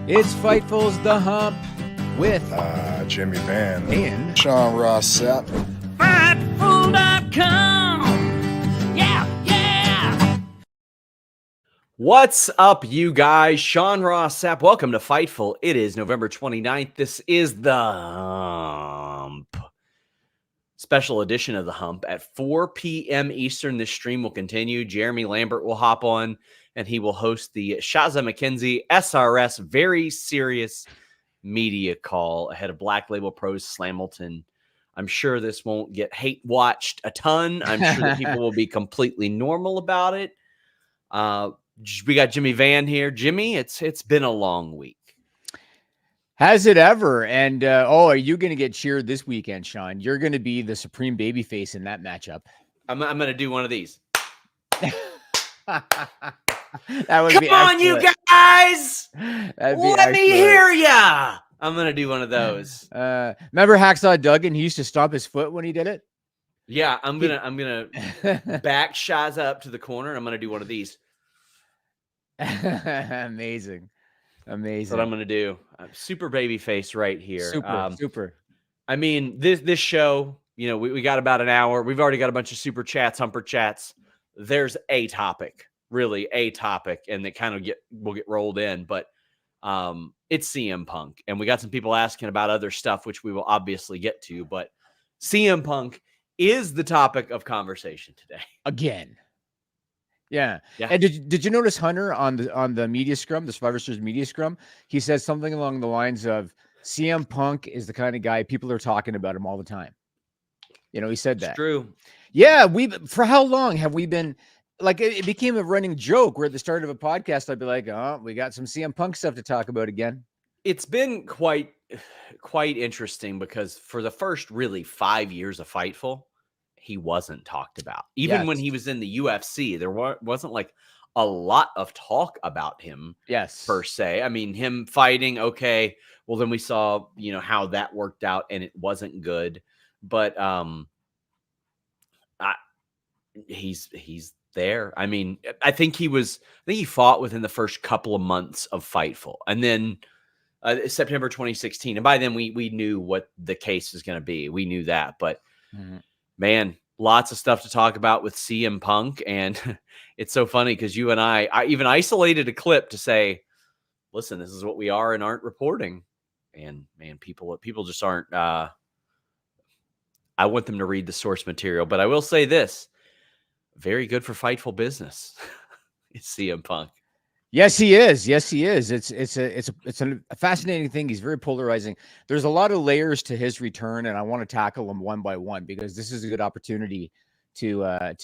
It's Fightful's The Hump with Jimmy Van and Sean Ross Sapp. Fightful.com. Yeah. What's up, you guys? Sean Ross Sapp. Welcome to Fightful. It is November 29th. This is the Hump. Special edition of the Hump at 4 p.m. Eastern. This stream will continue. Jeremy Lambert will hop on, and he will host the Shazza McKenzie SRS very serious media call ahead of Black Label Pro Slamilton. I'm sure this won't get hate watched a ton. I'm sure that people will be completely normal about it. We got Jimmy Van here. Jimmy, it's been a long week. has it ever? And are you going to get cheered this weekend, Sean? You're going to be the supreme babyface in that matchup. I'm going to do one of these. That would Come be on, you guys! Let me hear ya! I'm going to do one of those. Remember Hacksaw Duggan? He used to stomp his foot when he did it. Yeah, I'm gonna back Shaza up to the corner, and I'm gonna do one of these. Amazing. That's what I'm gonna do. Super baby face right here. Super. I mean, this show, you know, we got about an hour. We've already got a bunch of super chats, humper chats. There's a topic, really a topic, and they kind of will get rolled in, but it's CM Punk, and we got some people asking about other stuff, which we will obviously get to, but CM Punk is the topic of conversation today. Again. Yeah. And did you notice Hunter on the media scrum, the Survivor Series media scrum? He said something along the lines of CM Punk is the kind of guy people are talking about him all the time. You know, he said that. It's true. Yeah. For how long have we been like, it became a running joke where at the start of a podcast, I'd be like, oh, we got some CM Punk stuff to talk about again. It's been quite interesting because for the first really 5 years of Fightful, he wasn't talked about. Even when he was in the UFC, there wasn't like a lot of talk about him. Yes. Per se. I mean, him fighting, okay. Well, then we saw, you know, how that worked out and it wasn't good. But he's there. I mean, I think he fought within the first couple of months of Fightful. And then September 2016. And by then we knew what the case was going to be. We knew that, but man, lots of stuff to talk about with CM Punk. And it's so funny because you and I even isolated a clip to say, listen, this is what we are and aren't reporting. And man, people just aren't, I want them to read the source material, but I will say this, very good for Fightful business. It's CM Punk. Yes, he is. It's a fascinating thing. He's very polarizing. There's a lot of layers to his return, and I want to tackle them one by one because this is a good opportunity to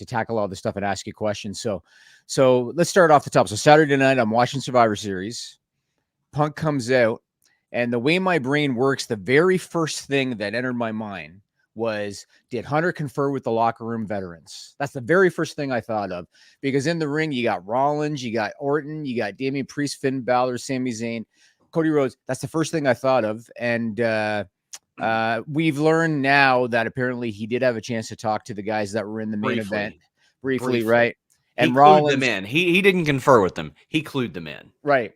tackle all this stuff and ask you questions. So let's start off the top. So Saturday night, I'm watching Survivor Series. Punk comes out, and the way my brain works, the very first thing that entered my mind was, did Hunter confer with the locker room veterans? That's the very first thing I thought of, because in the ring, you got Rollins, you got Orton, you got Damian Priest, Finn Balor, Sami Zayn, Cody Rhodes. That's the first thing I thought of. And we've learned now that apparently he did have a chance to talk to the guys that were in the main event briefly, right? And Rollins, clued them in. He didn't confer with them. He clued them in. Right.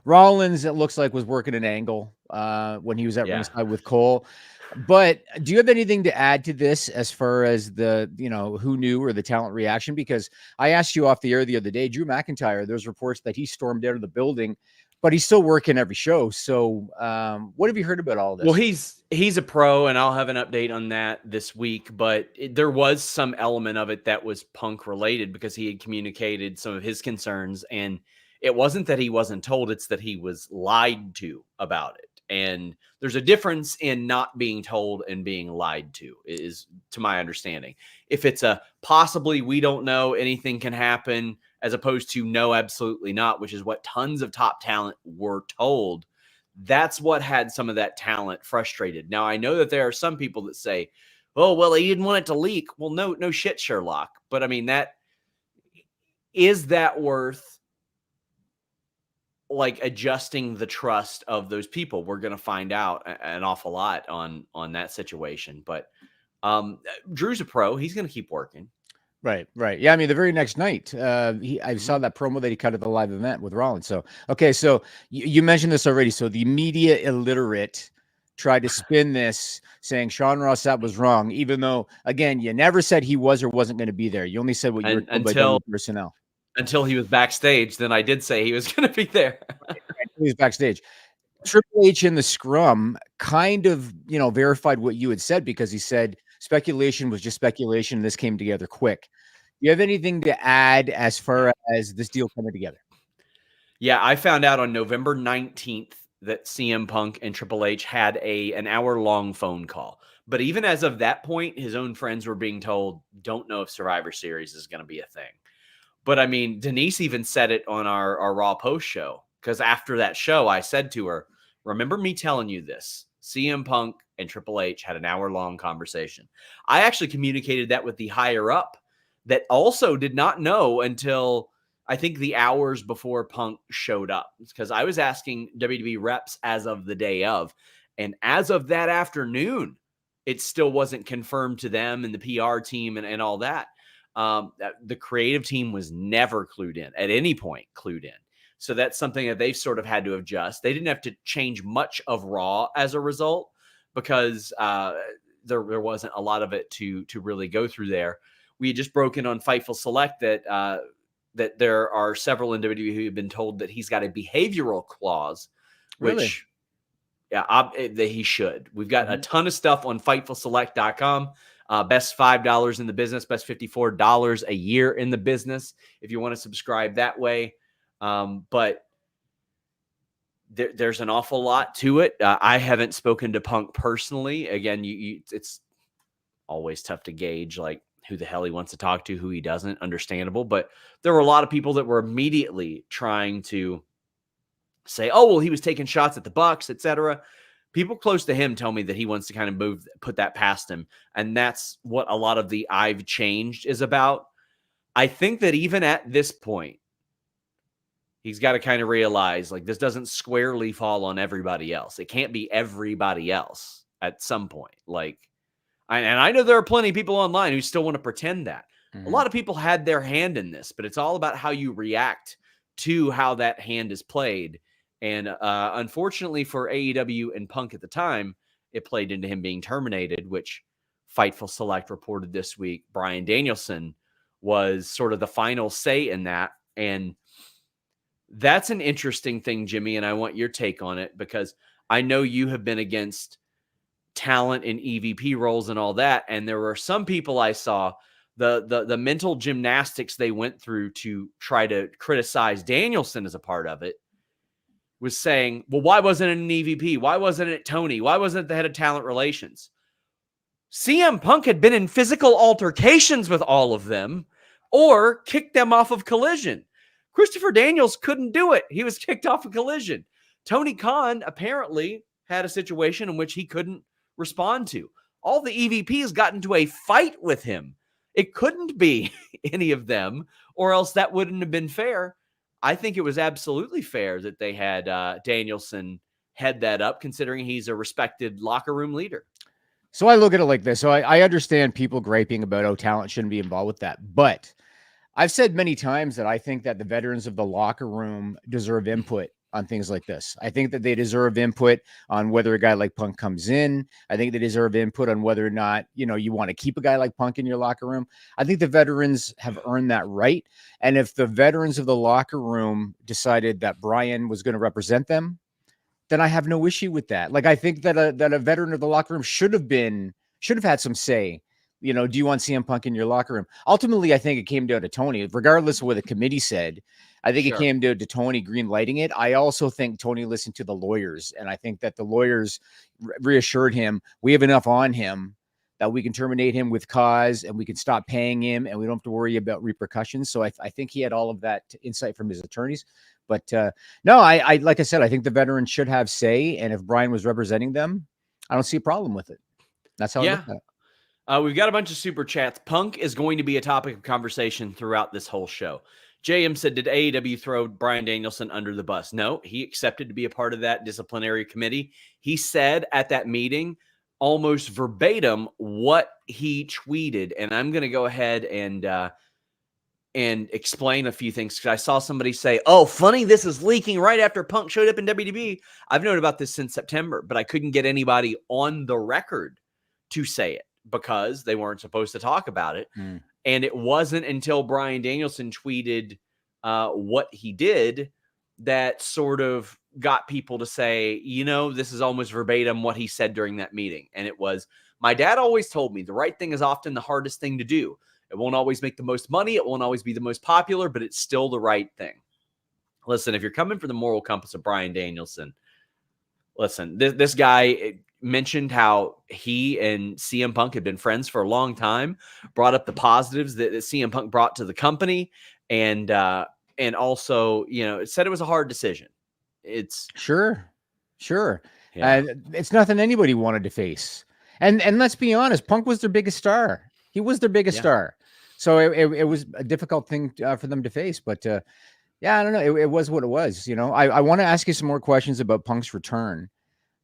Rollins, it looks like, was working an angle when he was at ringside with Cole. But do you have anything to add to this as far as the, you know, who knew or the talent reaction? Because I asked you off the air the other day, Drew McIntyre, there's reports that he stormed out of the building, but he's still working every show. So what have you heard about all this? Well, he's a pro, and I'll have an update on that this week. But there was some element of it that was Punk related because he had communicated some of his concerns. And it wasn't that he wasn't told, it's that he was lied to about it. And there's a difference in not being told and being lied to, is to my understanding. If it's a possibly we don't know, anything can happen, as opposed to no, absolutely not, which is what tons of top talent were told. That's what had some of that talent frustrated. Now, I know that there are some people that say, oh, well, he didn't want it to leak. Well, no shit, Sherlock. But I mean, is that worth like adjusting the trust of those people? We're going to find out an awful lot on that situation. But Drew's a pro. He's going to keep working. Right, right. Yeah, I mean, the very next night, I saw that promo that he cut at the live event with Rollins. So, okay, so you mentioned this already. So the media illiterate tried to spin this, saying Sean Ross Sapp was wrong, even though, again, you never said he was or wasn't going to be there. You only said what you were And told by WWE personnel. until he was backstage, then I did say he was going to be there. He was backstage. Triple H in the scrum kind of, verified what you had said, because he said speculation was just speculation. This came together quick. You have anything to add as far as this deal coming together? Yeah, I found out on November 19th that CM Punk and Triple H had an hour-long phone call. But even as of that point, his own friends were being told, don't know if Survivor Series is going to be a thing. But I mean, Denise even said it on our Raw post show, because after that show, I said to her, remember me telling you this? CM Punk and Triple H had an hour-long conversation. I actually communicated that with the higher up that also did not know until I think the hours before Punk showed up, because I was asking WWE reps as of the day of, and as of that afternoon, it still wasn't confirmed to them and the PR team and all that. The creative team was never clued in at any point, clued in. So that's something that they've sort of had to adjust. They didn't have to change much of Raw as a result, because there wasn't a lot of it to really go through there. We had just broken on Fightful Select that that there are several in WWE who have been told that he's got a behavioral clause, Really? which that he should. We've got a ton of stuff on FightfulSelect.com. Best $5 in the business, best $54 a year in the business if you want to subscribe that way. But there's an awful lot to it. I haven't spoken to Punk personally. Again, it's always tough to gauge like who the hell he wants to talk to, who he doesn't. Understandable. But there were a lot of people that were immediately trying to say, oh, well, he was taking shots at the Bucks, etc. People close to him tell me that he wants to kind of put that past him. And that's what a lot of the I've changed is about. I think that even at this point, he's got to kind of realize like this doesn't squarely fall on everybody else. It can't be everybody else at some point. Like, and I know there are plenty of people online who still want to pretend that. Mm-hmm. A lot of people had their hand in this, but it's all about how you react to how that hand is played. And unfortunately for AEW and Punk at the time, it played into him being terminated, which Fightful Select reported this week. Bryan Danielson was sort of the final say in that. And that's an interesting thing, Jimmy, and I want your take on it, because I know you have been against talent in EVP roles and all that. And there were some people I saw, the mental gymnastics they went through to try to criticize Danielson as a part of it was saying, well, why wasn't it an EVP? Why wasn't it Tony? Why wasn't it the head of talent relations? CM Punk had been in physical altercations with all of them or kicked them off of Collision. Christopher Daniels couldn't do it. He was kicked off of Collision. Tony Khan apparently had a situation in which he couldn't respond to. All the EVPs got into a fight with him. It couldn't be any of them, or else that wouldn't have been fair. I think it was absolutely fair that they had Danielson head that up, considering he's a respected locker room leader. So I look at it like this. So I understand people griping about, oh, talent shouldn't be involved with that. But I've said many times that I think that the veterans of the locker room deserve input on things like this. I think that they deserve input on whether a guy like Punk comes in. I think they deserve input on whether or not, you want to keep a guy like Punk in your locker room. I think the veterans have earned that right. And if the veterans of the locker room decided that Bryan was going to represent them, then I have no issue with that. Like, I think that a veteran of the locker room should have had some say. Do you want CM Punk in your locker room? Ultimately, I think it came down to Tony, regardless of what the committee said. I think it came down to Tony green lighting it. I also think Tony listened to the lawyers, and I think that the lawyers reassured him, we have enough on him that we can terminate him with cause and we can stop paying him and we don't have to worry about repercussions. So I think he had all of that insight from his attorneys. But no, I like I said, I think the veterans should have say. And if Bryan was representing them, I don't see a problem with it. That's how I look at it. We've got a bunch of super chats. Punk is going to be a topic of conversation throughout this whole show. JM said, did AEW throw Bryan Danielson under the bus? No, he accepted to be a part of that disciplinary committee. He said at that meeting, almost verbatim what he tweeted. And I'm going to go ahead and explain a few things, because I saw somebody say, oh, funny, this is leaking right after Punk showed up in WWE. I've known about this since September, but I couldn't get anybody on the record to say it because they weren't supposed to talk about it. And it wasn't until Bryan Danielson tweeted what he did that sort of got people to say, you know, this is almost verbatim what he said during that meeting. And it was, my dad always told me the right thing is often the hardest thing to do. It won't always make the most money. It won't always be the most popular, but it's still the right thing. Listen, if you're coming for the moral compass of Bryan Danielson, listen, this guy mentioned how he and CM Punk had been friends for a long time, brought up the positives that CM Punk brought to the company, and also, you know, it said it was a hard decision. It's sure. Yeah. It's nothing anybody wanted to face. And let's be honest, Punk was their biggest star. He was their biggest star. So it was a difficult thing for them to face. But yeah, I don't know. It was what it was. You know, I want to ask you some more questions about Punk's return.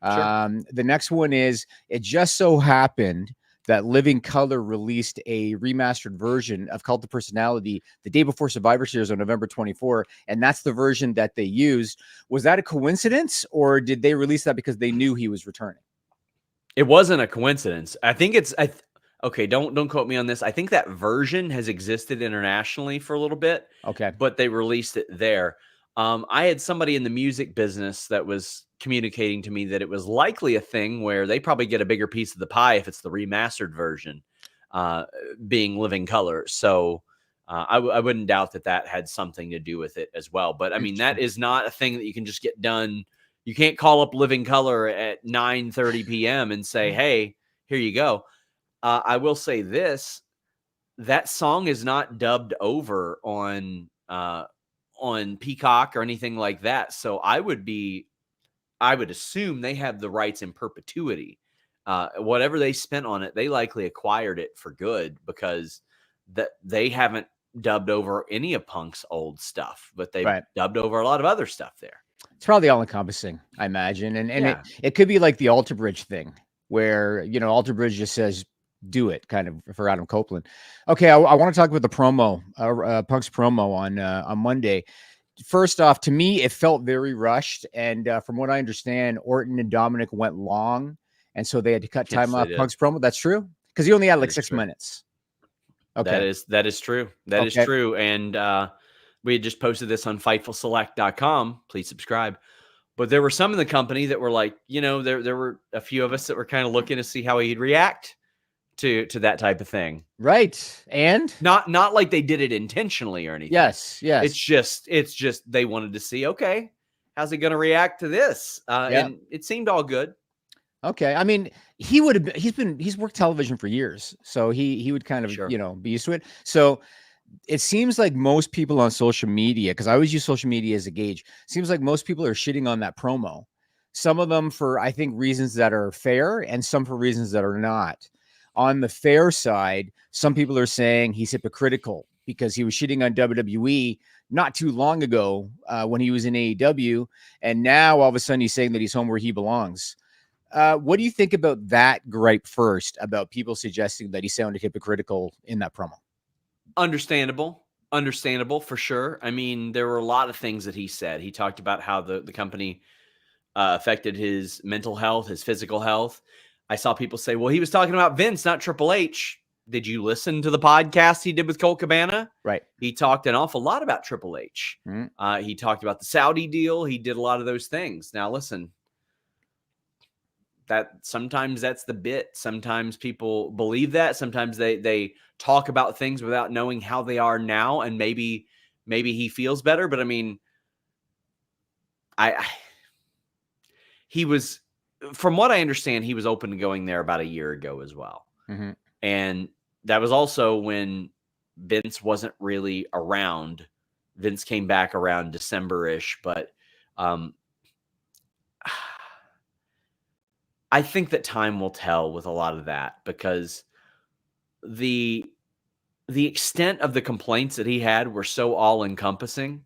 Sure. The next one is, it just so happened that Living Color released a remastered version of Cult of Personality the day before Survivor Series on November 24, and that's the version that they used. Was that a coincidence, or did they release that because they knew he was returning? It wasn't a coincidence. I think it's okay, don't quote me on this. I think that version has existed internationally for a little bit. Okay. But they released it there. I had somebody in the music business that was communicating to me that it was likely a thing where they probably get a bigger piece of the pie if it's the remastered version, being Living Color. So I wouldn't doubt that had something to do with it as well. But I mean, that is not a thing that you can just get done. You can't call up Living Color at 9:30 p.m. and say, hey, here you go. I will say this, that song is not dubbed over on Peacock or anything like that. So I would assume they have the rights in perpetuity. Whatever they spent on it, they likely acquired it for good, because that they haven't dubbed over any of Punk's old stuff, but they've dubbed over a lot of other stuff there. It's probably all encompassing, I imagine. And it could be like the Alter Bridge thing, where, you know, Alter Bridge just says, do it, kind of, for Adam Copeland. Okay, I want to talk about the promo, Punk's promo on Monday. First off, to me, it felt very rushed, and from what I understand, Orton and Dominic went long, and so they had to cut time off Punk's promo. That's true, because he only had like 6 minutes. Okay, that is true. That is true, and we had just posted this on FightfulSelect.com. Please subscribe. But there were some in the company that were like, you know, there were a few of us that were kind of looking to see how he'd react to that type of thing. Right. And not like they did it intentionally or anything. Yes. It's just they wanted to see, okay, how's he going to react to this? And it seemed all good. Okay. I mean, he's worked television for years, so he would kind of, you know, be used to it. So it seems like most people on social media, because I always use social media as a gauge, seems like most people are shitting on that promo. Some of them for, I think, reasons that are fair, and some for reasons that are not. On the fair side, some people are saying he's hypocritical because he was shitting on WWE not too long ago when he was in AEW, and now all of a sudden he's saying that he's home where he belongs. What do you think about that gripe first, about people suggesting that he sounded hypocritical in that promo? Understandable for sure. I mean, there were a lot of things that he said. He talked about how the company affected his mental health, his physical health. I saw people say, well, he was talking about Vince, not Triple H. Did you listen to the podcast he did with Colt Cabana? Right. He talked an awful lot about Triple H. He talked about the Saudi deal. He did a lot of those things. Now, listen, that sometimes that's the bit. Sometimes people believe that. Sometimes they talk about things without knowing how they are now, and maybe he feels better. But I mean, he was, from what I understand, he was open to going there about a year ago as well. And that was also when Vince wasn't really around. Vince came back around December-ish, but I think that time will tell with a lot of that, because the extent of the complaints that he had were so all-encompassing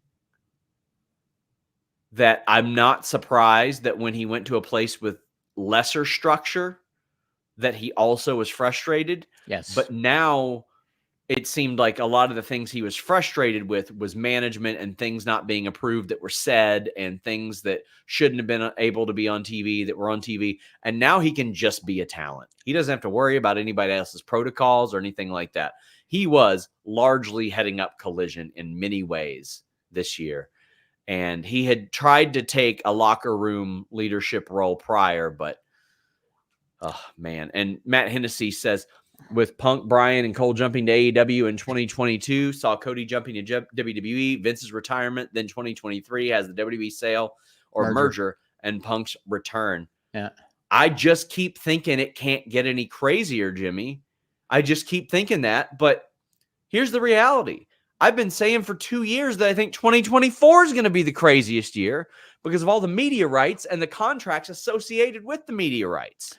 that I'm not surprised that when he went to a place with lesser structure, that he also was frustrated. Yes. But now it seemed like a lot of the things he was frustrated with was management and things not being approved that were said and things that shouldn't have been able to be on TV that were on TV. And now he can just be a talent. He doesn't have to worry about anybody else's protocols or anything like that. He was largely heading up Collision in many ways this year. And he had tried to take a locker room leadership role prior, but oh man. And Matt Hennessy says, with Punk, Bryan, and Cole jumping to AEW in 2022, saw Cody jumping to WWE, Vince's retirement, then 2023 has the WWE sale or merger and Punk's return. Yeah. I just keep thinking it can't get any crazier, Jimmy. I just keep thinking that. But here's the reality. I've been saying for 2 years that I think 2024 is going to be the craziest year because of all the media rights and the contracts associated with the media rights.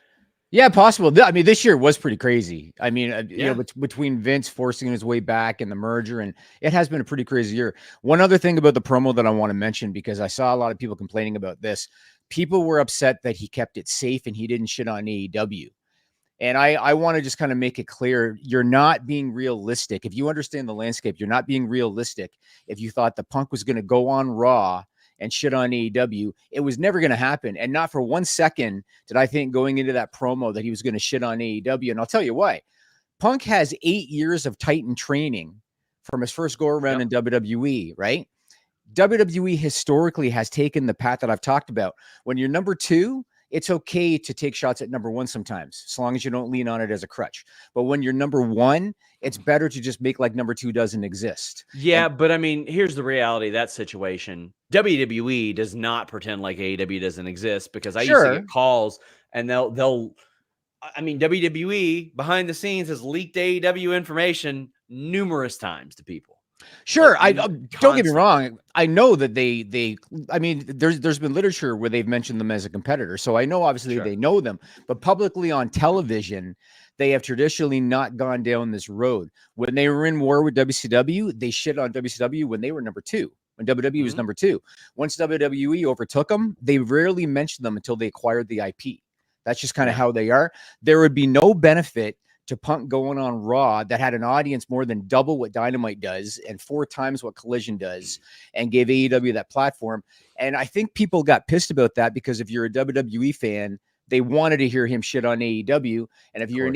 Yeah, possible. I mean, this year was pretty crazy. I mean, you know, between Vince forcing his way back and the merger, and it has been a pretty crazy year. One other thing about the promo that I want to mention, because I saw a lot of people complaining about this, people were upset that he kept it safe and he didn't shit on AEW. And I want to just kind of make it clear, you're not being realistic. If you understand the landscape, you're not being realistic. If you thought the Punk was going to go on Raw and shit on AEW, it was never going to happen. And not for 1 second did I think going into that promo that he was going to shit on AEW. And I'll tell you why. Punk has 8 years of Titan training from his first go around in WWE, right? WWE historically has taken the path that I've talked about. When you're number 2, it's okay to take shots at number 1 sometimes, as long as you don't lean on it as a crutch. But when you're number 1, it's better to just make like number 2 doesn't exist. Yeah, but I mean, here's the reality of that situation. WWE does not pretend like AEW doesn't exist because I used to get calls and they'll I mean, WWE behind the scenes has leaked AEW information numerous times to people. Sure. Like, don't get me wrong. I know that I mean, there's been literature where they've mentioned them as a competitor. So I know obviously they know them, but publicly on television, they have traditionally not gone down this road. When they were in war with WCW, they shit on WCW when they were number 2, when WWE was number 2. Once WWE overtook them, they rarely mentioned them until they acquired the IP. That's just kind of how they are. There would be no benefit to Punk going on Raw that had an audience more than double what Dynamite does and 4 times what Collision does and gave AEW that platform. And I think people got pissed about that because if you're a WWE fan, they wanted to hear him shit on AEW. And if you're an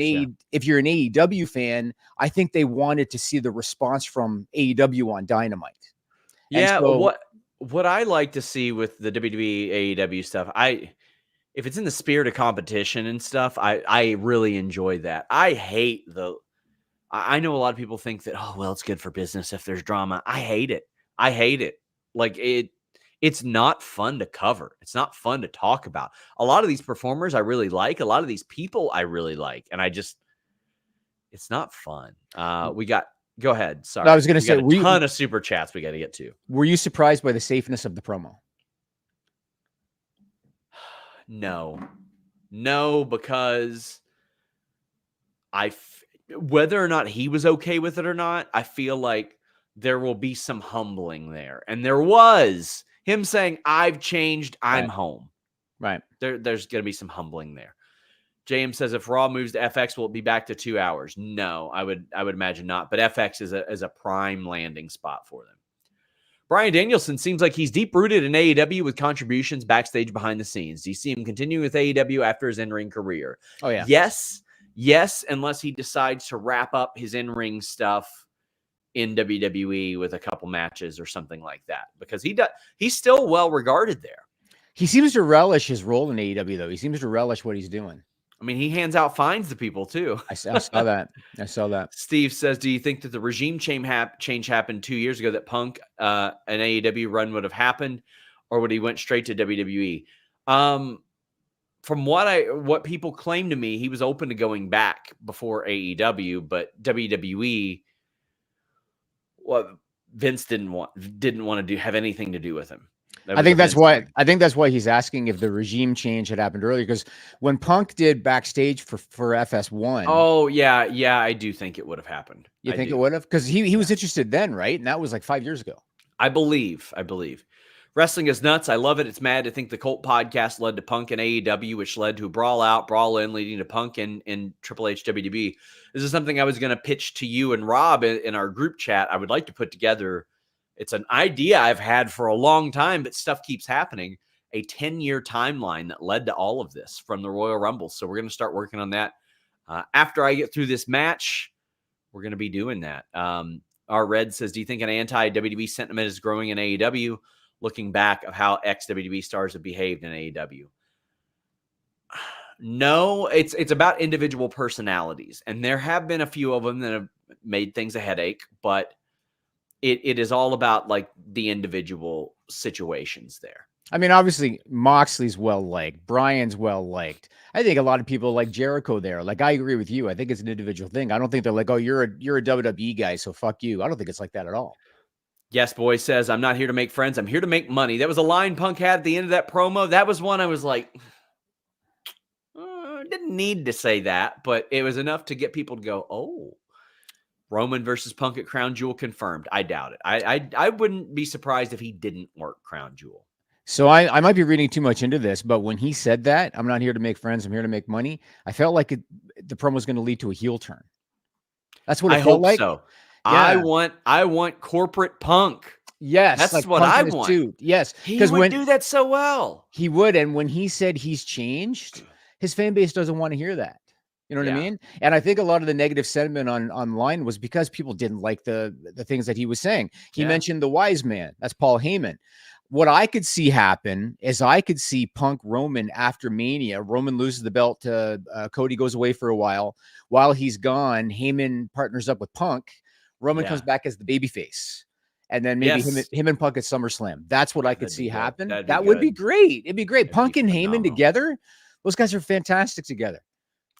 AEW fan, I think they wanted to see the response from AEW on Dynamite. Yeah. So, what I like to see with the WWE AEW stuff, if it's in the spirit of competition and stuff, I really enjoy that. I know a lot of people think that, oh, well, it's good for business if there's drama. I hate it. Like it's not fun to cover. It's not fun to talk about. A lot of these performers I really like. A lot of these people I really like. And it's not fun. Go ahead. Sorry. I was going to say, a ton of super chats we got to get to. Were you surprised by the safeness of the promo? No, because whether or not he was okay with it or not, I feel like there will be some humbling there. And there was him saying, I've changed, I'm home. Right. There's going to be some humbling there. JM says, if Raw moves to FX, will it be back to 2 hours? No, I would imagine not. But FX is a prime landing spot for them. Bryan Danielson seems like he's deep-rooted in AEW with contributions backstage behind the scenes. Do you see him continuing with AEW after his in-ring career? Oh, yeah. Yes, unless he decides to wrap up his in-ring stuff in WWE with a couple matches or something like that. Because he's still well-regarded there. He seems to relish his role in AEW, though. He seems to relish what he's doing. I mean, he hands out fines to people, too. I saw that. Steve says, do you think that the regime change happened 2 years ago, that Punk, an AEW run would have happened, or would he went straight to WWE? From what people claim to me, he was open to going back before AEW, but WWE, Vince didn't want to have anything to do with him. I think that's why he's asking if the regime change had happened earlier, because when Punk did Backstage for FS1. Oh yeah, I do think it would have happened. You think it would have? Because he was interested then, right? And that was like 5 years ago. I believe. Wrestling is nuts. I love it. It's mad to think the Cult podcast led to Punk and AEW, which led to Brawl Out, Brawl In, leading to Punk and Triple H WWE. This is something I was going to pitch to you and Rob in our group chat. I would like to put together. It's an idea I've had for a long time, but stuff keeps happening. A 10-year timeline that led to all of this from the Royal Rumble. So we're going to start working on that. After I get through this match, we're going to be doing that. Our Red says, do you think an anti-WWE sentiment is growing in AEW? Looking back of how ex-WWE stars have behaved in AEW. No, it's about individual personalities. And there have been a few of them that have made things a headache, but it is all about like the individual situations there. I mean, obviously Moxley's well-liked. Bryan's well-liked. I think a lot of people like Jericho there. Like, I agree with you. I think it's an individual thing. I don't think they're like, oh, you're a WWE guy, so fuck you. I don't think it's like that at all. Yes Boy says, I'm not here to make friends. I'm here to make money. That was a line Punk had at the end of that promo. That was one I was like, didn't need to say that, but it was enough to get people to go, oh, Roman versus Punk at Crown Jewel confirmed. I doubt it. I wouldn't be surprised if he didn't work Crown Jewel. So I might be reading too much into this, but when he said that, I'm not here to make friends, I'm here to make money, I felt like the promo was going to lead to a heel turn. That's what it felt like. So. Yeah. I want corporate Punk. Yes, that's like what I want. Suit. Yes, he would do that so well. He would, and when he said he's changed, his fan base doesn't want to hear that. You know what I mean? And I think a lot of the negative sentiment online was because people didn't like the things that he was saying. He mentioned the wise man. That's Paul Heyman. What I could see happen is I could see Punk Roman after Mania. Roman loses the belt to Cody, goes away for a while. While he's gone, Heyman partners up with Punk. Roman comes back as the babyface. And then maybe him and Punk at SummerSlam. That's what I could see happen. That would be great. It'd be great. Punk and Heyman together. Those guys are fantastic together.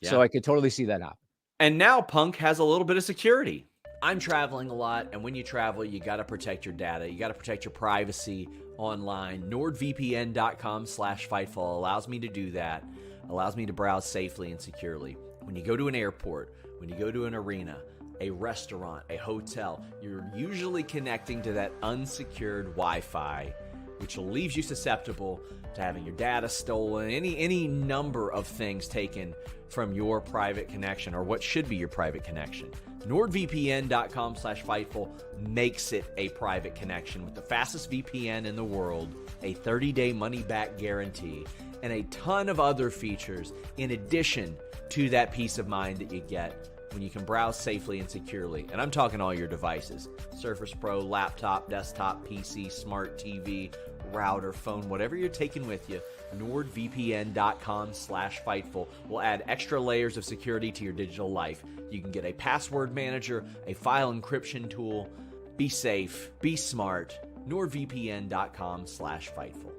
Yeah. So I could totally see that happen. And now Punk has a little bit of security. I'm traveling a lot, and when you travel, you got to protect your data. You got to protect your privacy online. NordVPN.com/Fightful allows me to do that. Allows me to browse safely and securely. When you go to an airport, when you go to an arena, a restaurant, a hotel, you're usually connecting to that unsecured Wi-Fi, which leaves you susceptible to having your data stolen, any number of things taken from your private connection or what should be your private connection. NordVPN.com/Fightful makes it a private connection with the fastest VPN in the world, a 30-day money-back guarantee, and a ton of other features in addition to that peace of mind that you get when you can browse safely and securely. And I'm talking all your devices: Surface Pro, laptop, desktop, PC, smart TV, router, phone, whatever you're taking with you. NordVPN.com/Fightful will add extra layers of security to your digital life. You can get a password manager, a file encryption tool. Be safe, be smart. NordVPN.com/Fightful.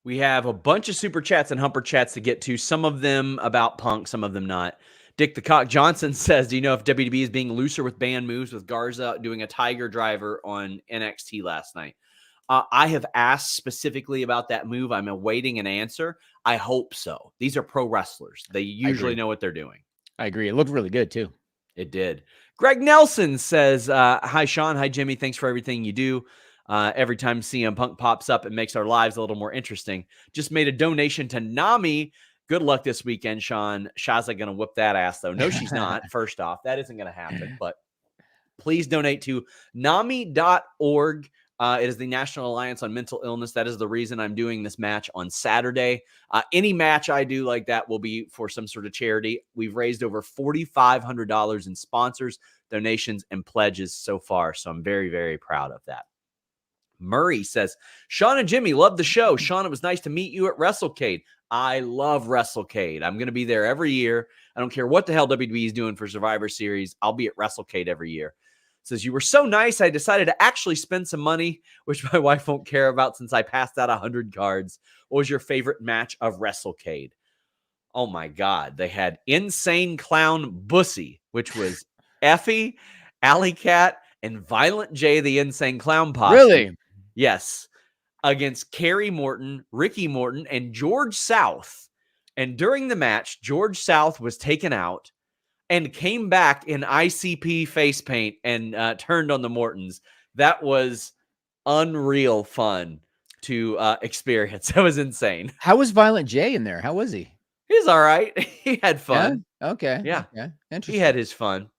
We have a bunch of super chats and humper chats to get to. Some of them about Punk, some of them not. Dick the Cock Johnson says, do you know if WWE is being looser with band moves, with Garza doing a Tiger Driver on NXT last night? I have asked specifically about that move. I'm awaiting an answer. I hope so. These are pro wrestlers. They usually know what they're doing. I agree. It looked really good, too. It did. Greg Nelson says, hi, Sean. Hi, Jimmy. Thanks for everything you do. Every time CM Punk pops up, it makes our lives a little more interesting. Just made a donation to NAMI. Good luck this weekend, Sean. Shaza going to whip that ass, though. No, she's not. First off, that isn't going to happen. But please donate to NAMI.org. It is the National Alliance on Mental Illness. That is the reason I'm doing this match on Saturday. Any match I do like that will be for some sort of charity. We've raised over $4,500 in sponsors, donations, and pledges so far. So I'm very, very proud of that. Murray says, Sean and Jimmy, love the show. Sean, it was nice to meet you at WrestleCade. I love WrestleCade. I'm going to be there every year. I don't care what the hell WWE is doing for Survivor Series. I'll be at WrestleCade every year. Says, you were so nice, I decided to actually spend some money, which my wife won't care about since I passed out 100 cards. What was your favorite match of WrestleCade? Oh, my God. They had Insane Clown Bussy, which was Effie, Alley Cat, and Violent J, the Insane Clown Posse. Really? Yes. Against Kerry Morton, Ricky Morton, and George South. And during the match, George South was taken out and came back in ICP face paint and turned on the Mortons. That was unreal fun to experience. That was insane. How was Violent J in there? How was he? He's all right. He had Yeah. fun. Okay. Yeah. Okay. He Interesting. had his fun.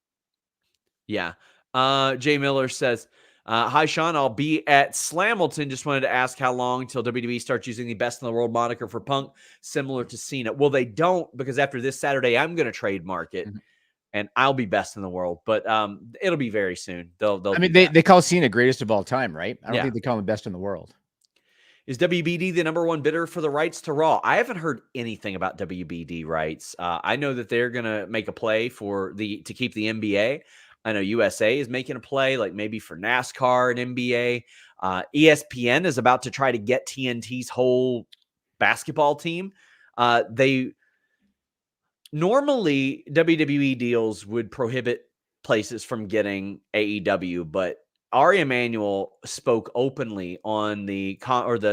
Yeah. Jay Miller says, hi, Sean. I'll be at Slamilton. Just wanted to ask how long till WWE starts using the best in the world moniker for Punk, similar to Cena. Well, they don't, because after this Saturday, I'm going to trademark it. Mhm. And I'll be best in the world, but it'll be very soon. They'll I do mean, that. they call Cena greatest of all time, right? I don't Yeah. think they call him best in the world. Is WBD the number one bidder for the rights to Raw? I haven't heard anything about WBD rights. I know that they're gonna make a play to keep the NBA. I know USA is making a play, like maybe for NASCAR and NBA. ESPN is about to try to get TNT's whole basketball team. Normally WWE deals would prohibit places from getting AEW, but Ari Emanuel spoke openly on the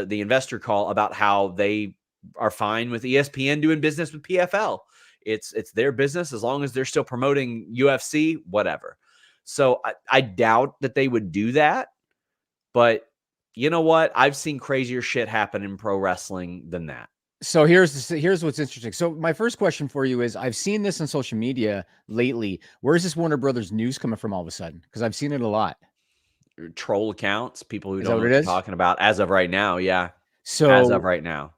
investor call about how they are fine with ESPN doing business with PFL. It's their business as long as they're still promoting UFC, whatever. So I doubt that they would do that, but you know what? I've seen crazier shit happen in pro wrestling than that. So here's what's interesting. So my first question for you is, I've seen this on social media lately. Where's this Warner Brothers news coming from all of a sudden? Because I've seen it a lot. Troll accounts, people who Is that don't know what it what they're is? talking about as of right now. Yeah. As of So right now.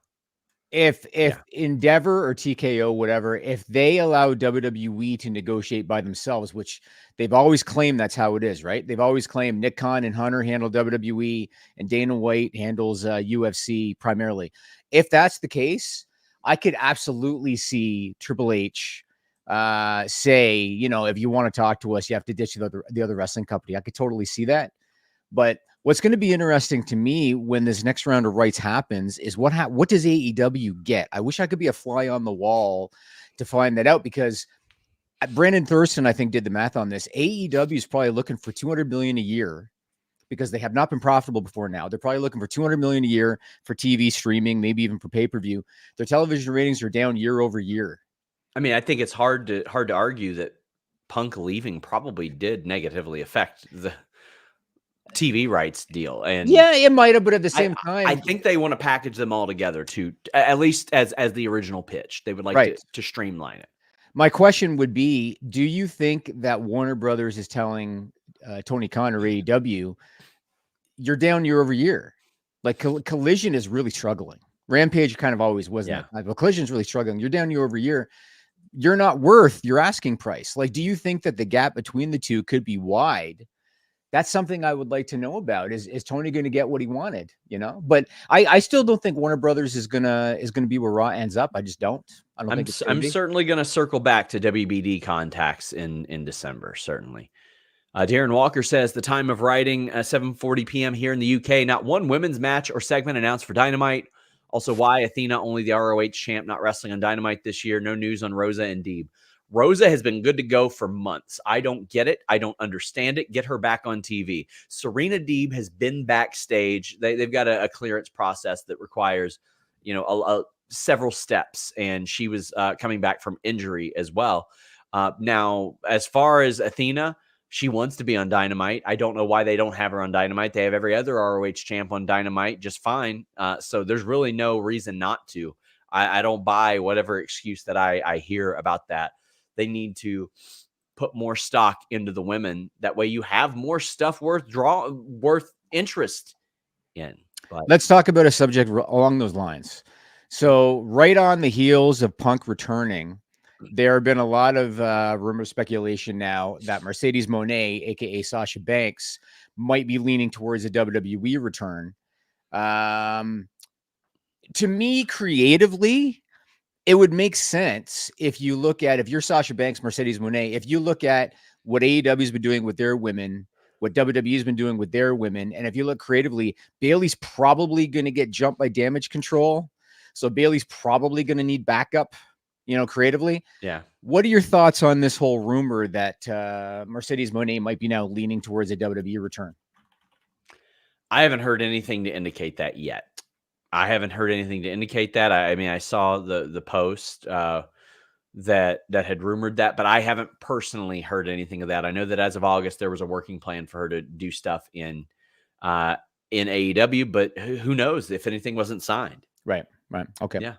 if Yeah. Endeavor or TKO, whatever, if they allow WWE to negotiate by themselves, which they've always claimed that's how it is, right? They've always claimed Nick Khan and Hunter handle WWE and Dana White handles UFC primarily. If that's the case, I could absolutely see Triple H say, you know, if you want to talk to us, you have to ditch the other wrestling company. I could totally see that. But what's going to be interesting to me when this next round of rights happens is what does AEW get? I wish I could be a fly on the wall to find that out, because Brandon Thurston, I think, did the math on this. AEW is probably looking for $200 million a year because they have not been profitable before now. They're probably looking for $200 million a year for TV streaming, maybe even for pay-per-view. Their television ratings are down year over year. I mean, I think it's hard to argue that Punk leaving probably did negatively affect the TV rights deal. And yeah, it might have, but at the same time, I think they want to package them all together to at least as the original pitch. They would like right. to streamline it. My question would be, do you think that Warner Brothers is telling Tony Khan or AEW, you're down year over year? Like Collision is really struggling. Rampage kind of always wasn't that, but Collision is really struggling. You're down year over year. You're not worth your asking price. Like, do you think that the gap between the two could be wide? That's something I would like to know about. Is Tony going to get what he wanted? You know, but I still don't think Warner Brothers is gonna be where Raw ends up. I just don't. I don't think I'm certainly going to circle back to WBD contacts in December. Certainly. Darren Walker says the time of writing 7:40 p.m. here in the UK. Not one women's match or segment announced for Dynamite. Also, why Athena only the ROH champ, not wrestling on Dynamite this year? No news on Rosa and Deeb. Rosa has been good to go for months. I don't get it. I don't understand it. Get her back on TV. Serena Deeb has been backstage. They've got a clearance process that requires, you know, several steps, and she was coming back from injury as well. Now, as far as Athena, she wants to be on Dynamite. I don't know why they don't have her on Dynamite. They have every other ROH champ on Dynamite just fine. So there's really no reason not to. I don't buy whatever excuse that I hear about that. They need to put more stock into the women. That way you have more stuff worth interest in. But let's talk about a subject along those lines. So right on the heels of Punk returning, there have been a lot of rumor speculation now that Mercedes Moné, aka Sasha Banks, might be leaning towards a WWE return. To me, creatively, it would make sense if you're Sasha Banks, Mercedes Moné, if you look at what AEW has been doing with their women, what WWE has been doing with their women, and if you look creatively, Bayley's probably going to get jumped by Damage Control. So Bayley's probably going to need backup, you know, creatively. yeah. What are your thoughts on this whole rumor that Mercedes Moné might be now leaning towards a WWE return? I haven't heard anything to indicate that yet. I haven't heard anything to indicate that. I mean, I saw the post that had rumored that, but I haven't personally heard anything of that. I know that as of August, there was a working plan for her to do stuff in in AEW, but who knows if anything wasn't signed. Right. Okay. Yeah.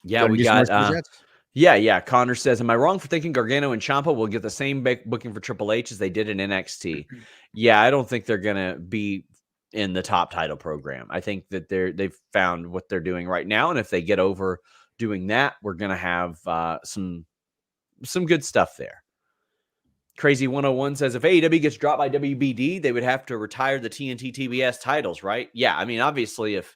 Yeah, Wanna we do some more got Super Chats? yeah. Connor says, am I wrong for thinking Gargano and Ciampa will get the same booking for Triple H as they did in NXT? Yeah, I don't think they're gonna be in the top title program. I think that they've found what they're doing right now, and if they get over doing that, we're gonna have some good stuff there. Crazy 101 says, if AEW gets dropped by WBD, they would have to retire the TNT TBS titles, right? Yeah, I mean, obviously, if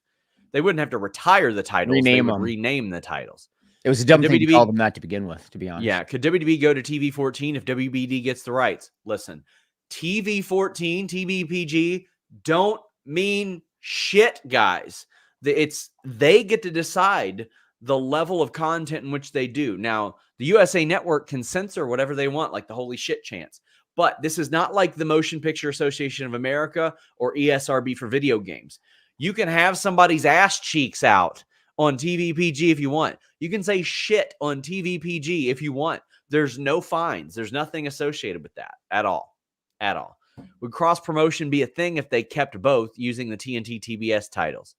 they wouldn't have to retire the titles, they would rename the titles. It was a dumb thing to call them that to begin with, to be honest. Yeah, could WWE go to TV14 if WBD gets the rights? Listen, TV14, TVPG don't mean shit, guys. They get to decide the level of content in which they do. Now, the USA Network can censor whatever they want, like the holy shit chants. But this is not like the Motion Picture Association of America or ESRB for video games. You can have somebody's ass cheeks out on TVPG if you want. You can say shit on TVPG if you want. There's no fines. There's nothing associated with that at all. At all. Would cross promotion be a thing if they kept both using the TNT TBS titles?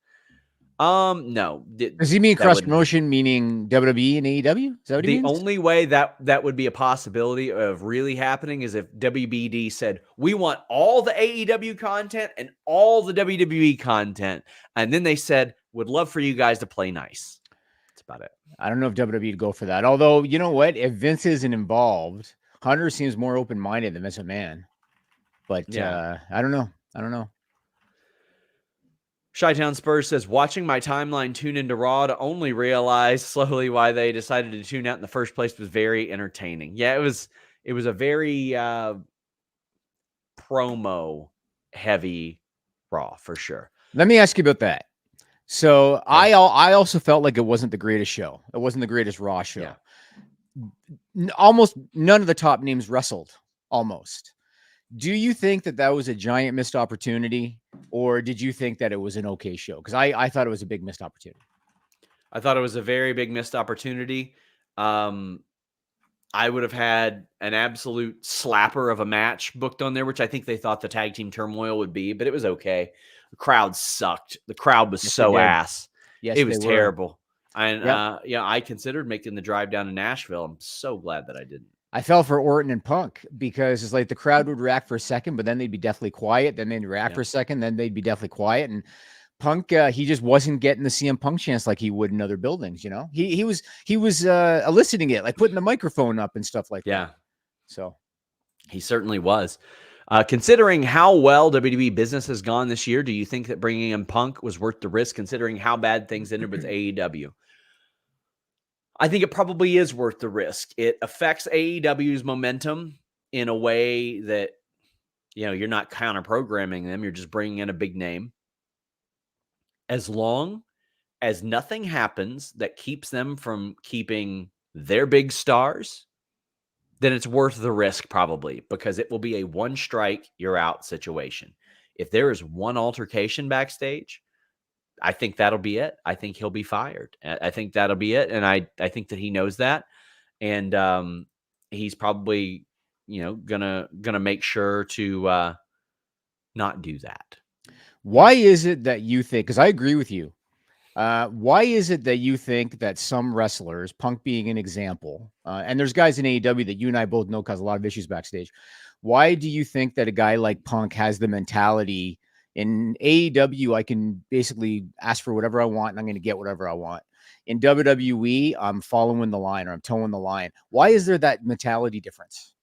No. Does he mean cross promotion meaning WWE and AEW? Is that what he means? The only way that would be a possibility of really happening is if WBD said, we want all the AEW content and all the WWE content. And then they said, would love for you guys to play nice. That's about it. I don't know if WWE would go for that. Although, you know what? If Vince isn't involved, Hunter seems more open-minded than Vince McMahon. But yeah. I don't know. Chi-Town Spurs says, watching my timeline tune into Raw to only realize slowly why they decided to tune out in the first place was very entertaining. Yeah, it was a very promo heavy Raw for sure. Let me ask you about that. So I also felt like it wasn't the greatest show. It wasn't the greatest Raw show. Yeah. Almost none of the top names wrestled. Almost. Do you think that was a giant missed opportunity, or did you think that it was an okay show? Because I thought it was a big missed opportunity. I thought it was a very big missed opportunity. I would have had an absolute slapper of a match booked on there, which I think they thought the tag team turmoil would be, but it was okay. The crowd sucked. The crowd was so ass. Yes, it was terrible. And I considered making the drive down to Nashville. I'm so glad that I didn't. I fell for Orton and Punk because it's like the crowd would react for a second, but then they'd be definitely quiet. Then they'd react for a second, then they'd be definitely quiet. And Punk, he just wasn't getting the CM Punk chance like he would in other buildings. You know, he was eliciting it, like putting the microphone up and stuff like that. So he certainly was. Considering how well WWE business has gone this year, do you think that bringing in Punk was worth the risk? Considering how bad things ended with AEW. I think it probably is worth the risk. It affects AEW's momentum in a way that, you're not counter programming them. You're just bringing in a big name. As long as nothing happens that keeps them from keeping their big stars, then it's worth the risk probably, because it will be a one strike, you're out situation. If there is one altercation backstage, I think that'll be it. I think he'll be fired. I think that'll be it. And I think that he knows that. And he's probably, gonna make sure to not do that. Why is it that you think, because I agree with you, why is it that you think that some wrestlers, Punk being an example, and there's guys in AEW that you and I both know cause a lot of issues backstage. Why do you think that a guy like Punk has the mentality? In AEW, I can basically ask for whatever I want, and I'm going to get whatever I want. In WWE, I'm following the line, or I'm towing the line. Why is there that mentality difference?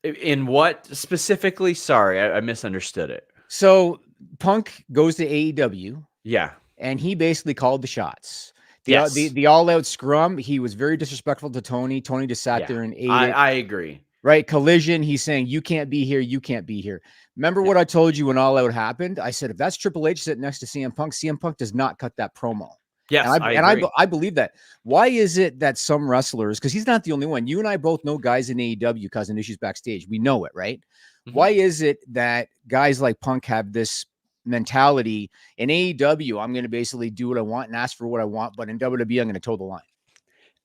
In what specifically? Sorry, I misunderstood it. So Punk goes to AEW. Yeah. And he basically called the shots. The all-out scrum, he was very disrespectful to Tony. Tony just sat there and ate it. I agree. Right? Collision, he's saying, you can't be here, you can't be here. Remember what I told you when All Out happened? I said, if that's Triple H sitting next to CM Punk does not cut that promo. Yes, I believe that. Why is it that some wrestlers, because he's not the only one, you and I both know guys in AEW causing issues backstage. We know it, right? Mm-hmm. Why is it that guys like Punk have this mentality? In AEW, I'm going to basically do what I want and ask for what I want, but in WWE, I'm going to toe the line.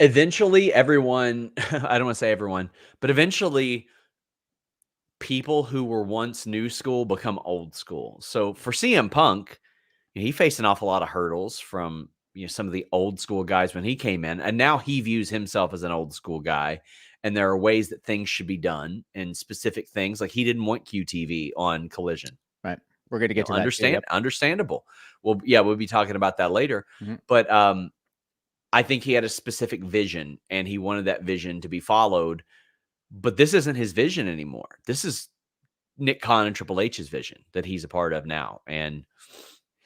Eventually, everyone, I don't want to say everyone, but eventually people who were once new school become old school. So for CM Punk, he faced an awful lot of hurdles from some of the old school guys when he came in, and now he views himself as an old school guy. And there are ways that things should be done, and specific things like he didn't want QTV on Collision. Right. We're going to get to that. Too, yep. Understandable. Well, yeah, we'll be talking about that later. Mm-hmm. But I think he had a specific vision, and he wanted that vision to be followed. But this isn't his vision anymore. This is Nick Khan and Triple H's vision that he's a part of now.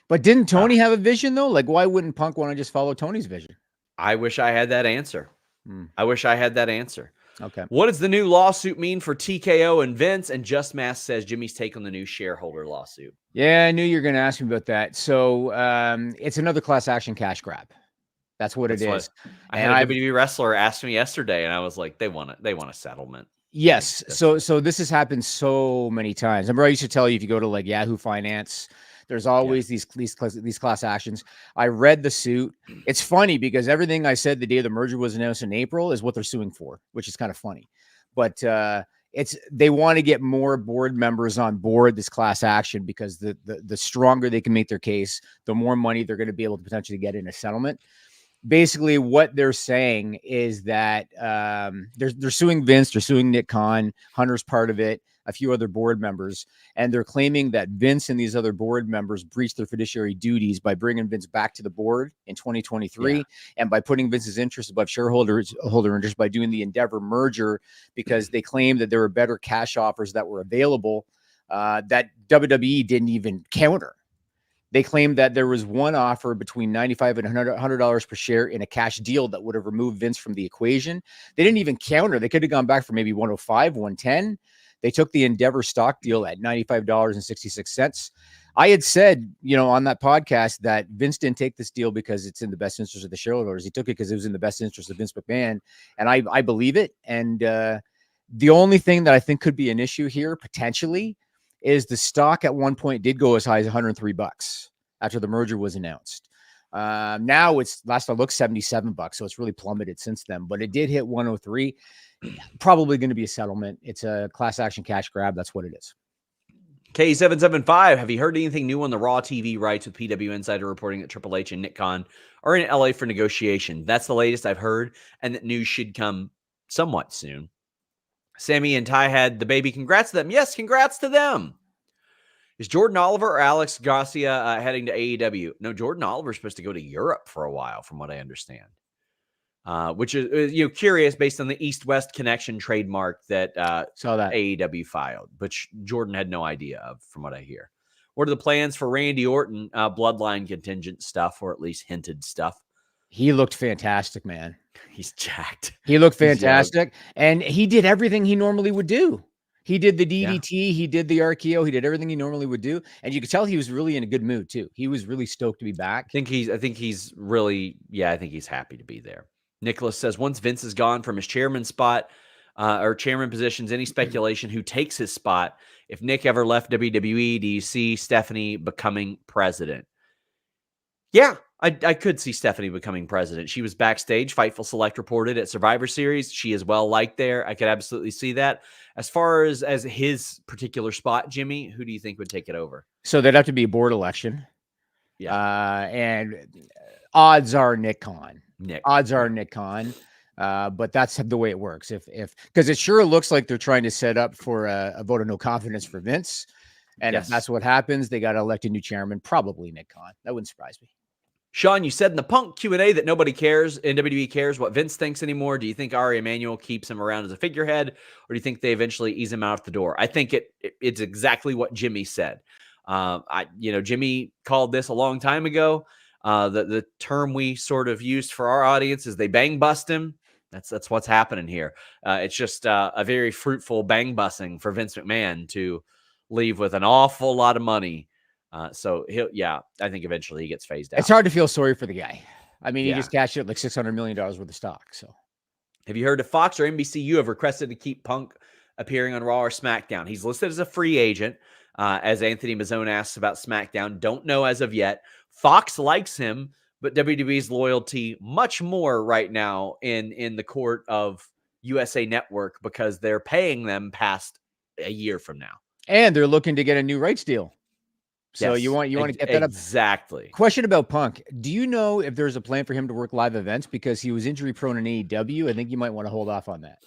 But didn't Tony have a vision though? Like, why wouldn't Punk want to just follow Tony's vision? I wish I had that answer. I wish I had that answer. Okay. What does the new lawsuit mean for TKO and Vince? And Just Mass says Jimmy's take on the new shareholder lawsuit. Yeah, I knew you were going to ask me about that. So it's another class action cash grab. That's what it is. I had a WWE wrestler ask me yesterday, and I was like, they want a settlement. Yes. So this has happened so many times. Remember, I used to tell you, if you go to like Yahoo Finance, there's always these class actions. I read the suit. It's funny because everything I said the day the merger was announced in April is what they're suing for, which is kind of funny. But they want to get more board members on board this class action because the stronger they can make their case, the more money they're going to be able to potentially get in a settlement. Basically, what they're saying is that they're suing Vince, they're suing Nick Khan, Hunter's part of it, a few other board members, and they're claiming that Vince and these other board members breached their fiduciary duties by bringing Vince back to the board in 2023 and by putting Vince's interest above holder interest by doing the Endeavor merger because they claimed that there were better cash offers that were available that WWE didn't even counter. They claimed that there was one offer between $95 and $100 per share in a cash deal that would have removed Vince from the equation. They didn't even counter. They could have gone back for maybe 105, 110. They took the Endeavor stock deal at $95.66. I had said, on that podcast that Vince didn't take this deal because it's in the best interest of the shareholders. He took it because it was in the best interest of Vince McMahon. And I believe it. And the only thing that I think could be an issue here, potentially, is the stock at one point did go as high as $103 after the merger was announced. Now it's, last I looked, $77. So it's really plummeted since then, but it did hit 103. Probably going to be a settlement. It's a class action cash grab. That's what it is. K775, have you heard anything new on the Raw TV rights with PW Insider reporting that Triple H and Nick Khan are in LA for negotiation? That's the latest I've heard, and that news should come somewhat soon. Sammy and Ty had the baby. Congrats to them. Yes, congrats to them. Is Jordan Oliver or Alex Garcia heading to AEW? No, Jordan Oliver is supposed to go to Europe for a while, from what I understand. Which is curious based on the East-West connection trademark that saw that AEW filed, which Jordan had no idea of, from what I hear. What are the plans for Randy Orton? Bloodline contingent stuff, or at least hinted stuff. He looked fantastic, man. He's jacked. He looked fantastic, and he did everything he normally would do. He did the DDT, he did the RKO, he did everything he normally would do, and you could tell he was really in a good mood too. He was really stoked to be back. I think he's happy to be there. Nicholas says, once Vince is gone from his chairman spot or chairman positions, any speculation who takes his spot? If Nick ever left WWE, do you see Stephanie becoming president? Yeah, I could see Stephanie becoming president. She was backstage. Fightful Select reported at Survivor Series. She is well liked there. I could absolutely see that. As far as his particular spot, Jimmy, who do you think would take it over? So there'd have to be a board election. Yeah. And odds are Nick Khan. Odds are Nick Khan. But that's the way it works. Because it sure looks like they're trying to set up for a vote of no confidence for Vince. And if that's what happens, they got to elect a new chairman, probably Nick Khan. That wouldn't surprise me. Sean, you said in the Punk Q&A that nobody cares, and WWE cares what Vince thinks anymore. Do you think Ari Emanuel keeps him around as a figurehead, or do you think they eventually ease him out the door? I think it's exactly what Jimmy said. Jimmy called this a long time ago. The term we sort of used for our audience is they bang bust him. That's what's happening here. It's just a very fruitful bang busting for Vince McMahon to leave with an awful lot of money. I think eventually he gets phased out. It's hard to feel sorry for the guy. I mean, he just cashed out like $600 million worth of stock. So, have you heard if Fox or NBCU have requested to keep Punk appearing on Raw or SmackDown? He's listed as a free agent. As Anthony Mazzone asks about SmackDown, don't know as of yet. Fox likes him, but WWE's loyalty much more right now in the court of USA Network because they're paying them past a year from now. And they're looking to get a new rights deal. So Yes, you want to get that up. Exactly. Question about Punk. Do you know if there's a plan for him to work live events? Because he was injury prone in AEW. I think you might want to hold off on that.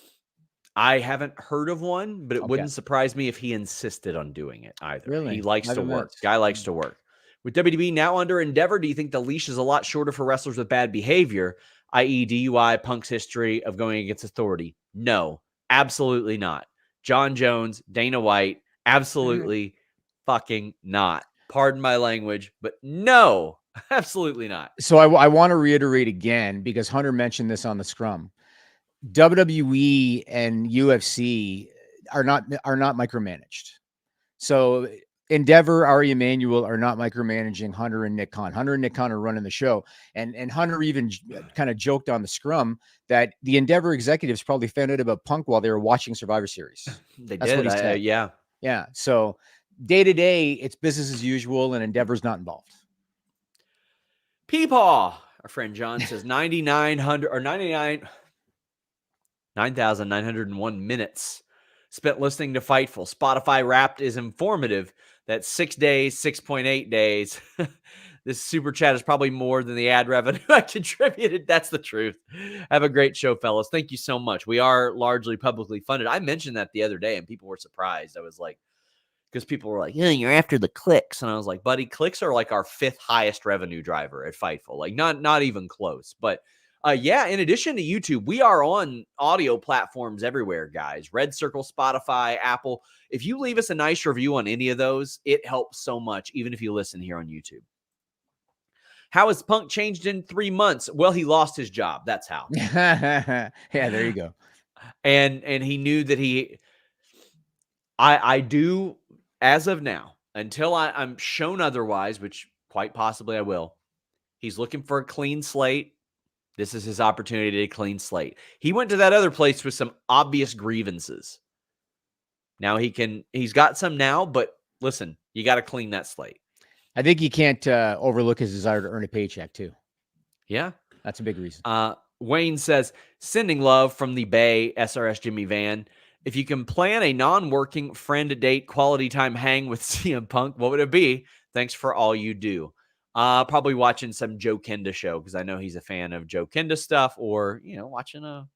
I haven't heard of one, but it Okay. wouldn't surprise me if he insisted on doing it either. Really? He likes Live to work. events. Guy likes to work. With WWE now under Endeavor, do you think the leash is a lot shorter for wrestlers with bad behavior, i.e. DUI, Punk's history of going against authority? No, absolutely not. John Jones, Dana White, absolutely fucking not. Pardon my language, but no, absolutely not. So I want to reiterate again, because Hunter mentioned this on the scrum. WWE and UFC are not micromanaged. So Endeavor, Ari Emanuel are not micromanaging Hunter and Nick Khan. Hunter and Nick Khan are running the show. And Hunter even kind of joked on the scrum that the Endeavor executives probably found out about Punk while they were watching Survivor Series. They That's did. what he said. Yeah. Yeah. So day to day, it's business as usual, and Endeavor's not involved. Peepaw, our friend John says 9,901 minutes spent listening to Fightful. Spotify Wrapped is informative that 6 days, 6.8 days. This super chat is probably more than the ad revenue I contributed. That's the truth. Have a great show, fellas. Thank you so much. We are largely publicly funded. I mentioned that the other day, and people were surprised. I was like, because people were like, yeah, you're after the clicks. And I was like, buddy, clicks are like our 5th highest revenue driver at Fightful. Like not even close. But yeah, in addition to YouTube, we are on audio platforms everywhere, guys. Red Circle, Spotify, Apple. If you leave us a nice review on any of those, it helps so much, even if you listen here on YouTube. How has Punk changed in 3 months? Well, he lost his job. That's how. Yeah, there you go. And he knew that I do, as of now, until I'm shown otherwise, which quite possibly I will, he's looking for a clean slate. This is his opportunity to clean slate. He went to that other place with some obvious grievances. Now he's got some now, but listen, you got to clean that slate. I think he can't overlook his desire to earn a paycheck too. Yeah. That's a big reason. Wayne says, sending love from the Bay, SRS Jimmy Van. If you can plan a non-working friend date quality time hang with CM Punk, what would it be? Thanks for all you do. Probably watching some Joe Kenda show, because I know he's a fan of Joe Kenda stuff, or, watching a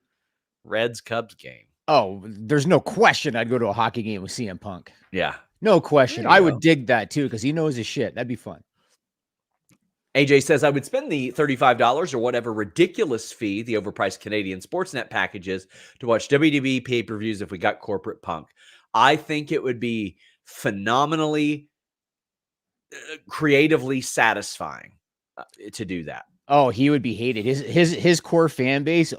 Reds-Cubs game. Oh, there's no question I'd go to a hockey game with CM Punk. Yeah. No question. I go. would dig that too, because he knows his shit. That'd be fun. AJ says, I would spend the $35 or whatever ridiculous fee the overpriced Canadian Sportsnet package is to watch WWE pay-per-views if we got corporate Punk. I think it would be phenomenally creatively satisfying to do that. Oh, he would be hated. His core fan base,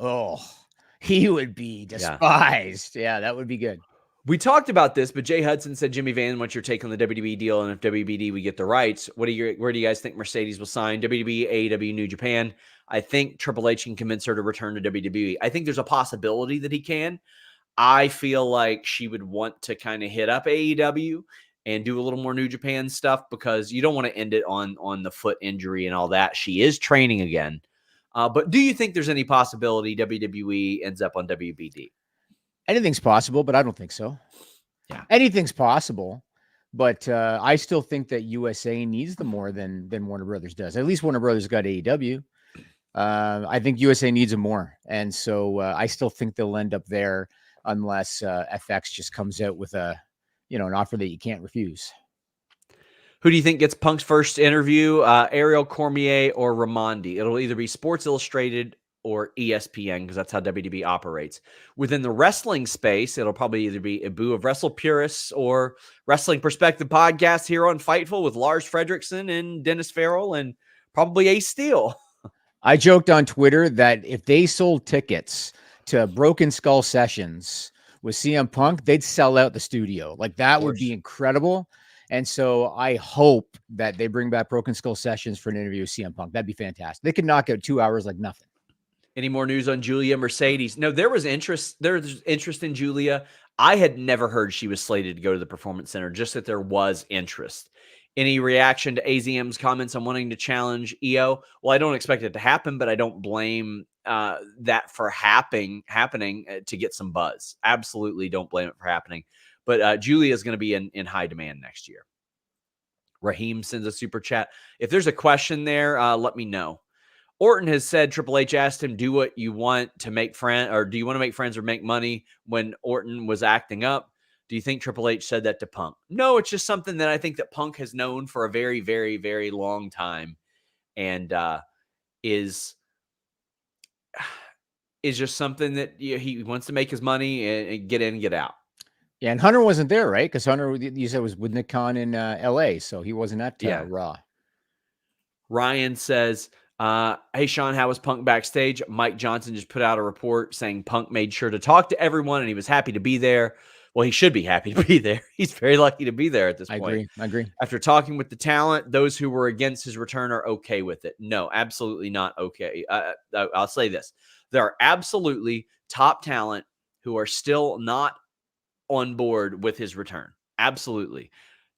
he would be despised. Yeah, that would be good. We talked about this, but Jay Hudson said, Jimmy Van, what's your take on the WWE deal? And if WBD, we get the rights, where do you guys think Mercedes will sign? WWE, AEW, New Japan. I think Triple H can convince her to return to WWE. I think there's a possibility that he can. I feel like she would want to kind of hit up AEW and do a little more New Japan stuff, because you don't want to end it on the foot injury and all that. She is training again. But do you think there's any possibility WWE ends up on WBD? Anything's possible, but I don't think so. Yeah. Anything's possible, but I still think that USA needs them more than Warner Brothers does. At least Warner Brothers got AEW. I think USA needs them more. And so I still think they'll end up there unless FX just comes out with an offer that you can't refuse. Who do you think gets Punk's first interview? Ariel Cormier or Ramondi? It'll either be Sports Illustrated or ESPN, because that's how WWE operates. Within the wrestling space, it'll probably either be Ibu of Wrestle Purists or Wrestling Perspective Podcast here on Fightful with Lars Fredrickson and Dennis Farrell and probably Ace Steel. I joked on Twitter that if they sold tickets to Broken Skull Sessions with CM Punk, they'd sell out the studio. Like, that would be incredible. And so I hope that they bring back Broken Skull Sessions for an interview with CM Punk. That'd be fantastic. They could knock out 2 hours like nothing. Any more news on Julia Mercedes? No, there was interest. There's interest in Julia. I had never heard she was slated to go to the Performance Center, just that there was interest. Any reaction to AZM's comments on wanting to challenge EO? Well, I don't expect it to happen, but I don't blame that for happening to get some buzz. Absolutely don't blame it for happening. But Julia is going to be in high demand next year. Raheem sends a super chat. If there's a question there, let me know. Orton has said Triple H asked him, do what you want to make friends, or do you want to make friends or make money when Orton was acting up? Do you think Triple H said that to Punk? No, it's just something that I think that Punk has known for a very, very, very long time, and is just something that he wants to make his money and get in and get out. Yeah, and Hunter wasn't there, right? Because Hunter, you said, was with Nick Khan in L.A., so he wasn't at Raw. Ryan says, hey, Sean, how was Punk backstage? Mike Johnson just put out a report saying Punk made sure to talk to everyone and he was happy to be there. Well, he should be happy to be there. He's very lucky to be there at this point. I agree. After talking with the talent, those who were against his return are okay with it. No, absolutely not okay. I'll say this. There are absolutely top talent who are still not on board with his return. Absolutely.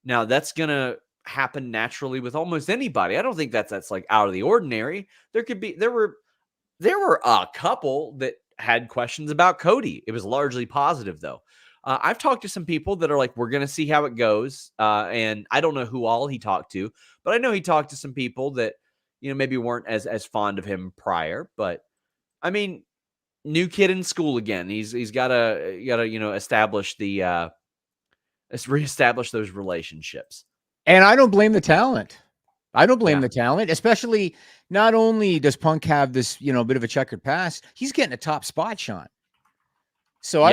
Now, that's going to happen naturally with almost anybody. I don't think that's like out of the ordinary. There were a couple that had questions about Cody. It was largely positive, though. I've talked to some people that are like, we're going to see how it goes. And I don't know who all he talked to, but I know he talked to some people that, maybe weren't as fond of him prior. But I mean, new kid in school again. He's got to establish reestablish those relationships. And I don't blame the talent. The talent, especially not only does Punk have this, bit of a checkered past, he's getting a top spot, Sean. So I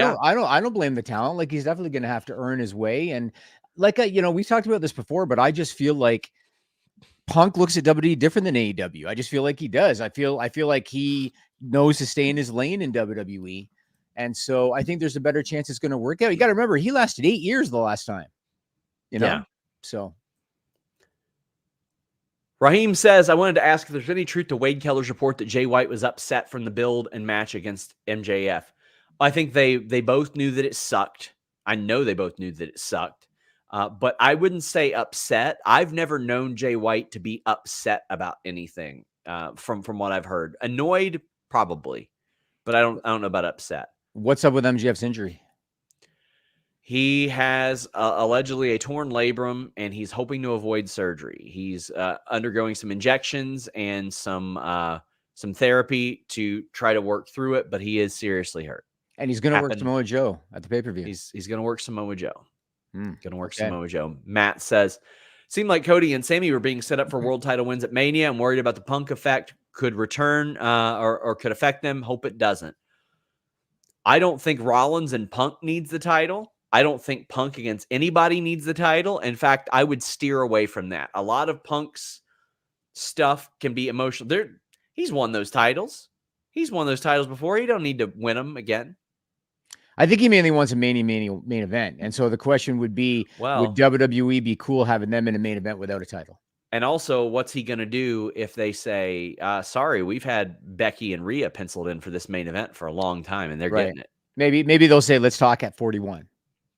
don't blame the talent. Like, he's definitely going to have to earn his way. And like, we've talked about this before, but I just feel like Punk looks at WWE different than AEW. I just feel like he does. I feel like he knows to stay in his lane in WWE. And so I think there's a better chance it's going to work out. You got to remember, he lasted 8 years the last time, Yeah. So Raheem says, I wanted to ask if there's any truth to Wade Keller's report that Jay White was upset from the build and match against MJF. I think they both knew that it sucked. I know they both knew that it sucked. But I wouldn't say upset. I've never known Jay White to be upset about anything from what I've heard. Annoyed, probably. But I don't know about upset. What's up with MJF's injury? He has allegedly a torn labrum, and he's hoping to avoid surgery. He's undergoing some injections and some therapy to try to work through it, but he is seriously hurt. And he's going to work Samoa Joe at the pay-per-view. He's going to work Samoa Joe. Going to work Samoa Joe. Matt says, seemed like Cody and Sammy were being set up for world title wins at Mania. I'm worried about the Punk effect could return or could affect them. Hope it doesn't. I don't think Rollins and Punk needs the title. I don't think Punk against anybody needs the title. In fact, I would steer away from that. A lot of Punk's stuff can be emotional. He's won those titles. He's won those titles before. He don't need to win them again. I think he mainly wants a main event. And so the question would be, would WWE be cool having them in a main event without a title? And also, what's he going to do if they say, sorry, we've had Becky and Rhea penciled in for this main event for a long time, and they're getting it. Maybe they'll say, let's talk at 41.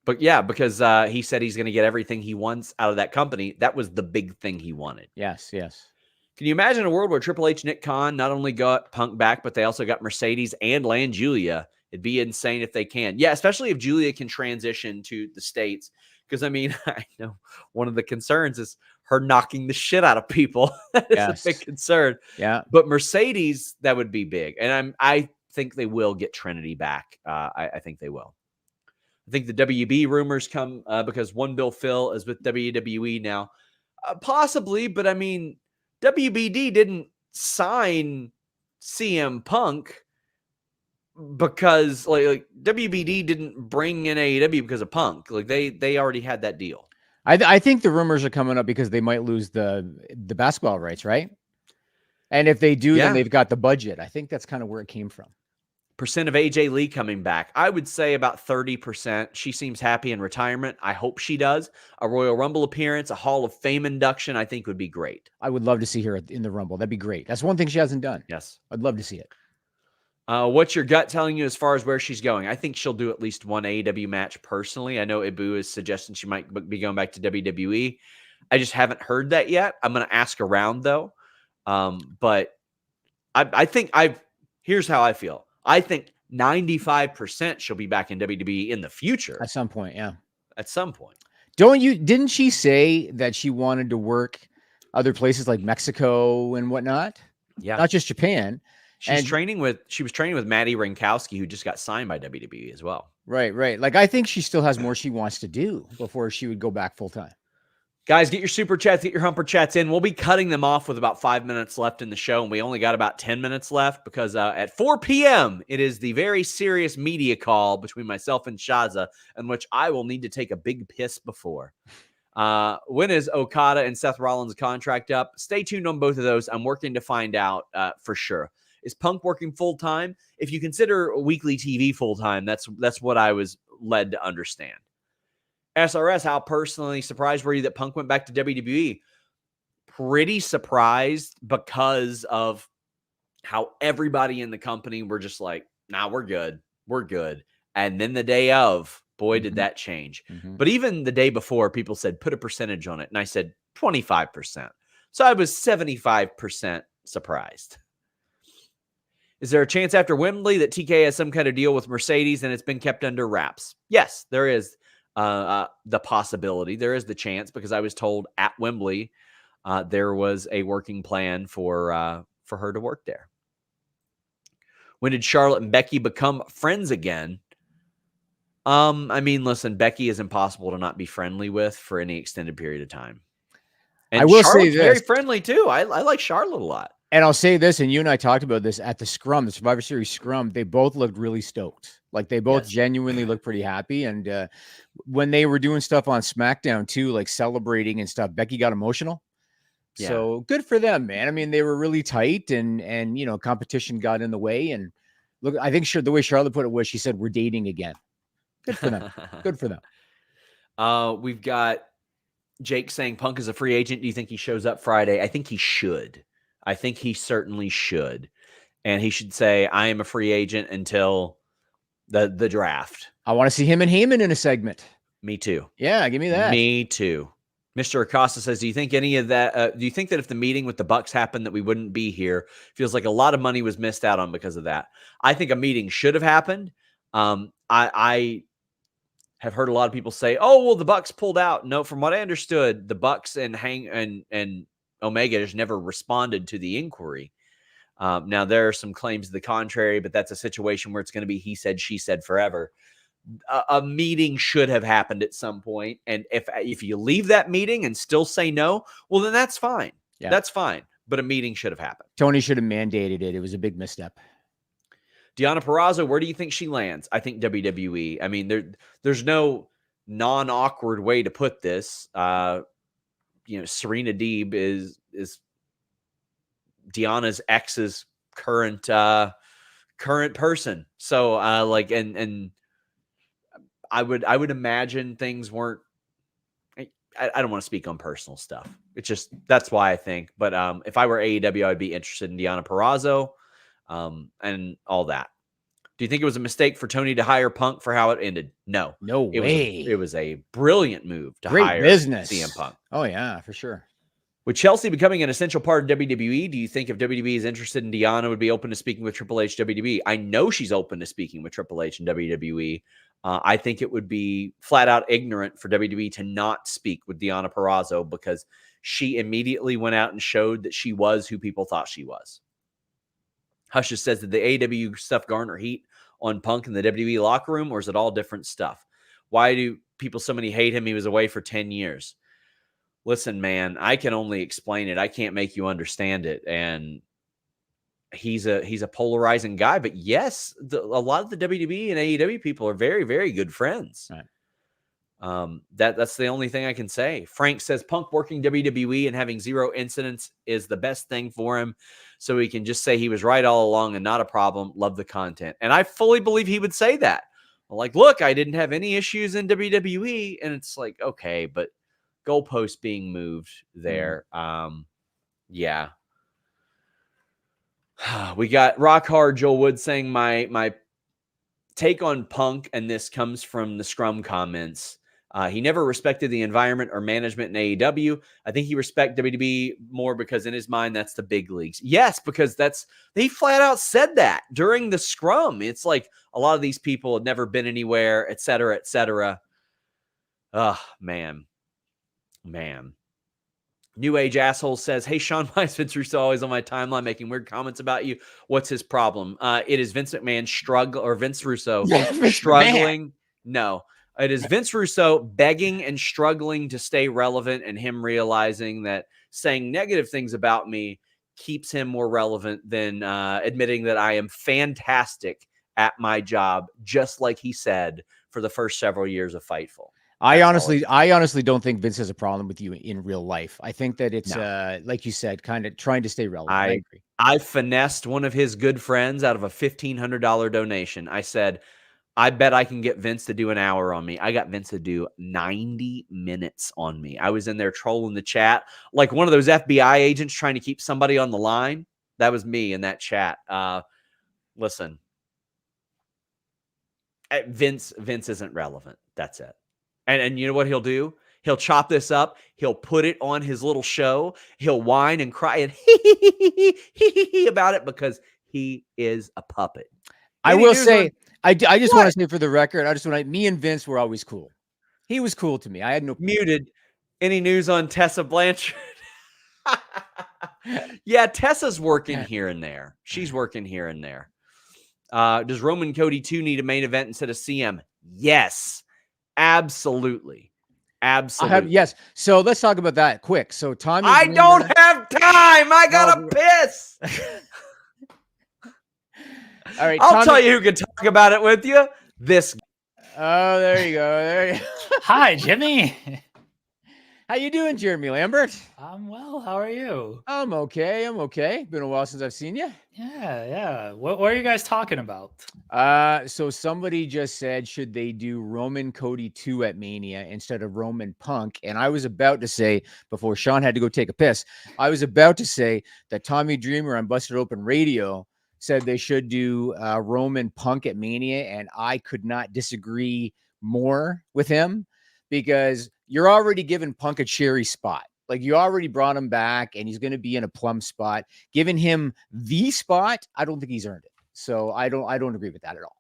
But yeah, because he said he's going to get everything he wants out of that company. That was the big thing he wanted. Yes. Can you imagine a world where Triple H, Nick Khan not only got Punk back, but they also got Mercedes and land Julia? It'd be insane if they can. Yeah, especially if Julia can transition to the States. Because, I mean, I know one of the concerns is her knocking the shit out of people. That is a big concern. Yeah. But Mercedes, that would be big. And I think they will get Trinity back. I think they will. I think the WB rumors come because One Bill Phil is with WWE now. Possibly, but I mean, WBD didn't sign CM Punk because like WBD didn't bring in AEW because of Punk. Like they already had that deal. I think the rumors are coming up because they might lose the basketball rights, right? And if they do, then they've got the budget. I think that's kind of where it came from. Percent of AJ Lee coming back. I would say about 30%. She seems happy in retirement. I hope she does. A Royal Rumble appearance, a Hall of Fame induction, I think would be great. I would love to see her in the Rumble. That'd be great. That's one thing she hasn't done. Yes. I'd love to see it. What's your gut telling you as far as where she's going? I think she'll do at least one AEW match personally. I know Ibu is suggesting she might be going back to WWE. I just haven't heard that yet. I'm going to ask around though. But I think here's how I feel. I think 95% she'll be back in WWE in the future. At some point, yeah. at some point. Didn't she say that she wanted to work other places like Mexico and whatnot? Yeah. Not just Japan. She was training with Maddie Rankowski, who just got signed by WWE as well. Right. Like, I think she still has more she wants to do before she would go back full time. Guys, get your super chats, get your humper chats in. We'll be cutting them off with about 5 minutes left in the show, and we only got about 10 minutes left because at 4 p.m., it is the very serious media call between myself and Shaza, in which I will need to take a big piss before. When is Okada and Seth Rollins' contract up? Stay tuned on both of those. I'm working to find out for sure. Is Punk working full-time? If you consider weekly TV full-time, that's what I was led to understand. SRS, how personally surprised were you that Punk went back to WWE? Pretty surprised because of how everybody in the company were just like, nah, we're good. We're good. And then the day of, boy, did that change. But even the day before, people said, put a percentage on it. And I said, 25%. So I was 75% surprised. Is there a chance after Wembley that TK has some kind of deal with Mercedes and it's been kept under wraps? Yes, there is. The possibility. There is the chance because I was told at Wembley there was a working plan for her to work there. When did Charlotte and Becky become friends again? I mean, listen, Becky is impossible to not be friendly with for any extended period of time. And I will Charlotte's say this. very friendly too. I like Charlotte a lot. And I'll say this, and you and I talked about this at the scrum, the Survivor Series scrum. They both looked really stoked. Like they both genuinely looked pretty happy. And when they were doing stuff on SmackDown too, like celebrating and stuff, Becky got emotional. Yeah. So good for them, man. I mean, they were really tight, and you know, competition got in the way. And look, I think the way Charlotte put it was, she said, "We're dating again." Good for them. Good for them. We've got Jake saying Punk is a free agent. Do you think he shows up Friday? I think he should. I think he certainly should. And he should say, I am a free agent until the draft. I want to see him and Heyman in a segment. Me too. Yeah, give me that. Me too. Mr. Acosta says, do you think any of that, do you think that if the meeting with the Bucks happened that we wouldn't be here? Feels like a lot of money was missed out on because of that. I think a meeting should have happened. I have heard a lot of people say, oh, well, the Bucks pulled out. No, from what I understood, the Bucks and Omega just never responded to the inquiry. Now, there are some claims to the contrary, but that's a situation where it's going to be he said, she said forever. A meeting should have happened at some point. And if you leave that meeting and still say no, well, then that's fine. Yeah. That's fine. But a meeting should have happened. Tony should have mandated it. It was a big misstep. Deonna Purrazzo, where do you think she lands? I think WWE. I mean, there's no non-awkward way to put this. Serena Deeb is Deanna's ex's current person. So and I would imagine things weren't. I don't want to speak on personal stuff. It's just that's why I think. But if I were AEW, I'd be interested in Deonna Purrazzo, and all that. Do you think it was a mistake for Tony to hire Punk for how it ended? No way. It was a brilliant move to hire CM Punk. Oh yeah, for sure. With Chelsea becoming an essential part of WWE, do you think if WWE is interested in Deonna, would be open to speaking with Triple H, WWE? I know she's open to speaking with Triple H and WWE. I think it would be flat out ignorant for WWE to not speak with Deonna Purrazzo because she immediately went out and showed that she was who people thought she was. Husha says, did the AEW stuff garner heat on Punk in the WWE locker room, or is it all different stuff? Why do people so many hate him? He was away for 10 years. Listen, man, I can only explain it. I can't make you understand it. And he's a polarizing guy. But yes, a lot of the WWE and AEW people are very, very good friends. Right. That's the only thing I can say. Frank says Punk working WWE and having 0 incidents is the best thing for him. So he can just say he was right all along and not a problem. Love the content. And I fully believe he would say that. Like, look, I didn't have any issues in WWE. And it's like, okay, but goalpost being moved there. Yeah. We got Rock Hard Joel Wood saying my take on Punk, and this comes from the Scrum comments. He never respected the environment or management in AEW. I think he respects WWE more because in his mind, that's the big leagues. Yes, because they flat out said that during the Scrum. It's like a lot of these people had never been anywhere, et cetera, et cetera. Oh, man. New Age Asshole says, hey, Sean, why is Vince Russo always on my timeline making weird comments about you? What's his problem? It is Vince McMahon or Vince Russo struggling. No, it is Vince Russo begging and struggling to stay relevant, and him realizing that saying negative things about me keeps him more relevant than admitting that I am fantastic at my job, just like he said for the first several years of Fightful. I honestly don't think Vince has a problem with you in real life. I think that it's like you said, kind of trying to stay relevant. I agree. I finessed one of his good friends out of a $1,500 donation. I said, I bet I can get Vince to do an hour on me. I got Vince to do 90 minutes on me. I was in there trolling the chat like one of those FBI agents trying to keep somebody on the line. That was me in that chat. Listen, Vince isn't relevant. That's it. And you know what he'll do? He'll chop this up. He'll put it on his little show. He'll whine and cry and hee about it because he is a puppet. I will say, I just want to say for the record, me and Vince were always cool. He was cool to me. I had no muted. Any news on Tessa Blanchard? Yeah, Tessa's working here and there. She's working here and there. Does Roman Cody 2 need a main event instead of CM? Yes. Absolutely. Yes. So let's talk about that quick. So Tommy, I don't have time. I gotta piss. All right. I'll tell you who can talk about it with you. This. Oh, there you go. There you go. Hi, Jimmy. How you doing, Jeremy Lambert? I'm well. How are you? I'm okay. Been a while since I've seen you. Yeah. What are you guys talking about? So somebody just said, should they do Roman Cody 2 at Mania instead of Roman Punk? And I was about to say, before Sean had to go take a piss, I was about to say that Tommy Dreamer on Busted Open Radio said they should do Roman Punk at Mania, and I could not disagree more with him, because you're already giving Punk a cherry spot. Like, you already brought him back, and he's going to be in a plum spot. Giving him the spot, I don't think he's earned it. So I don't agree with that at all.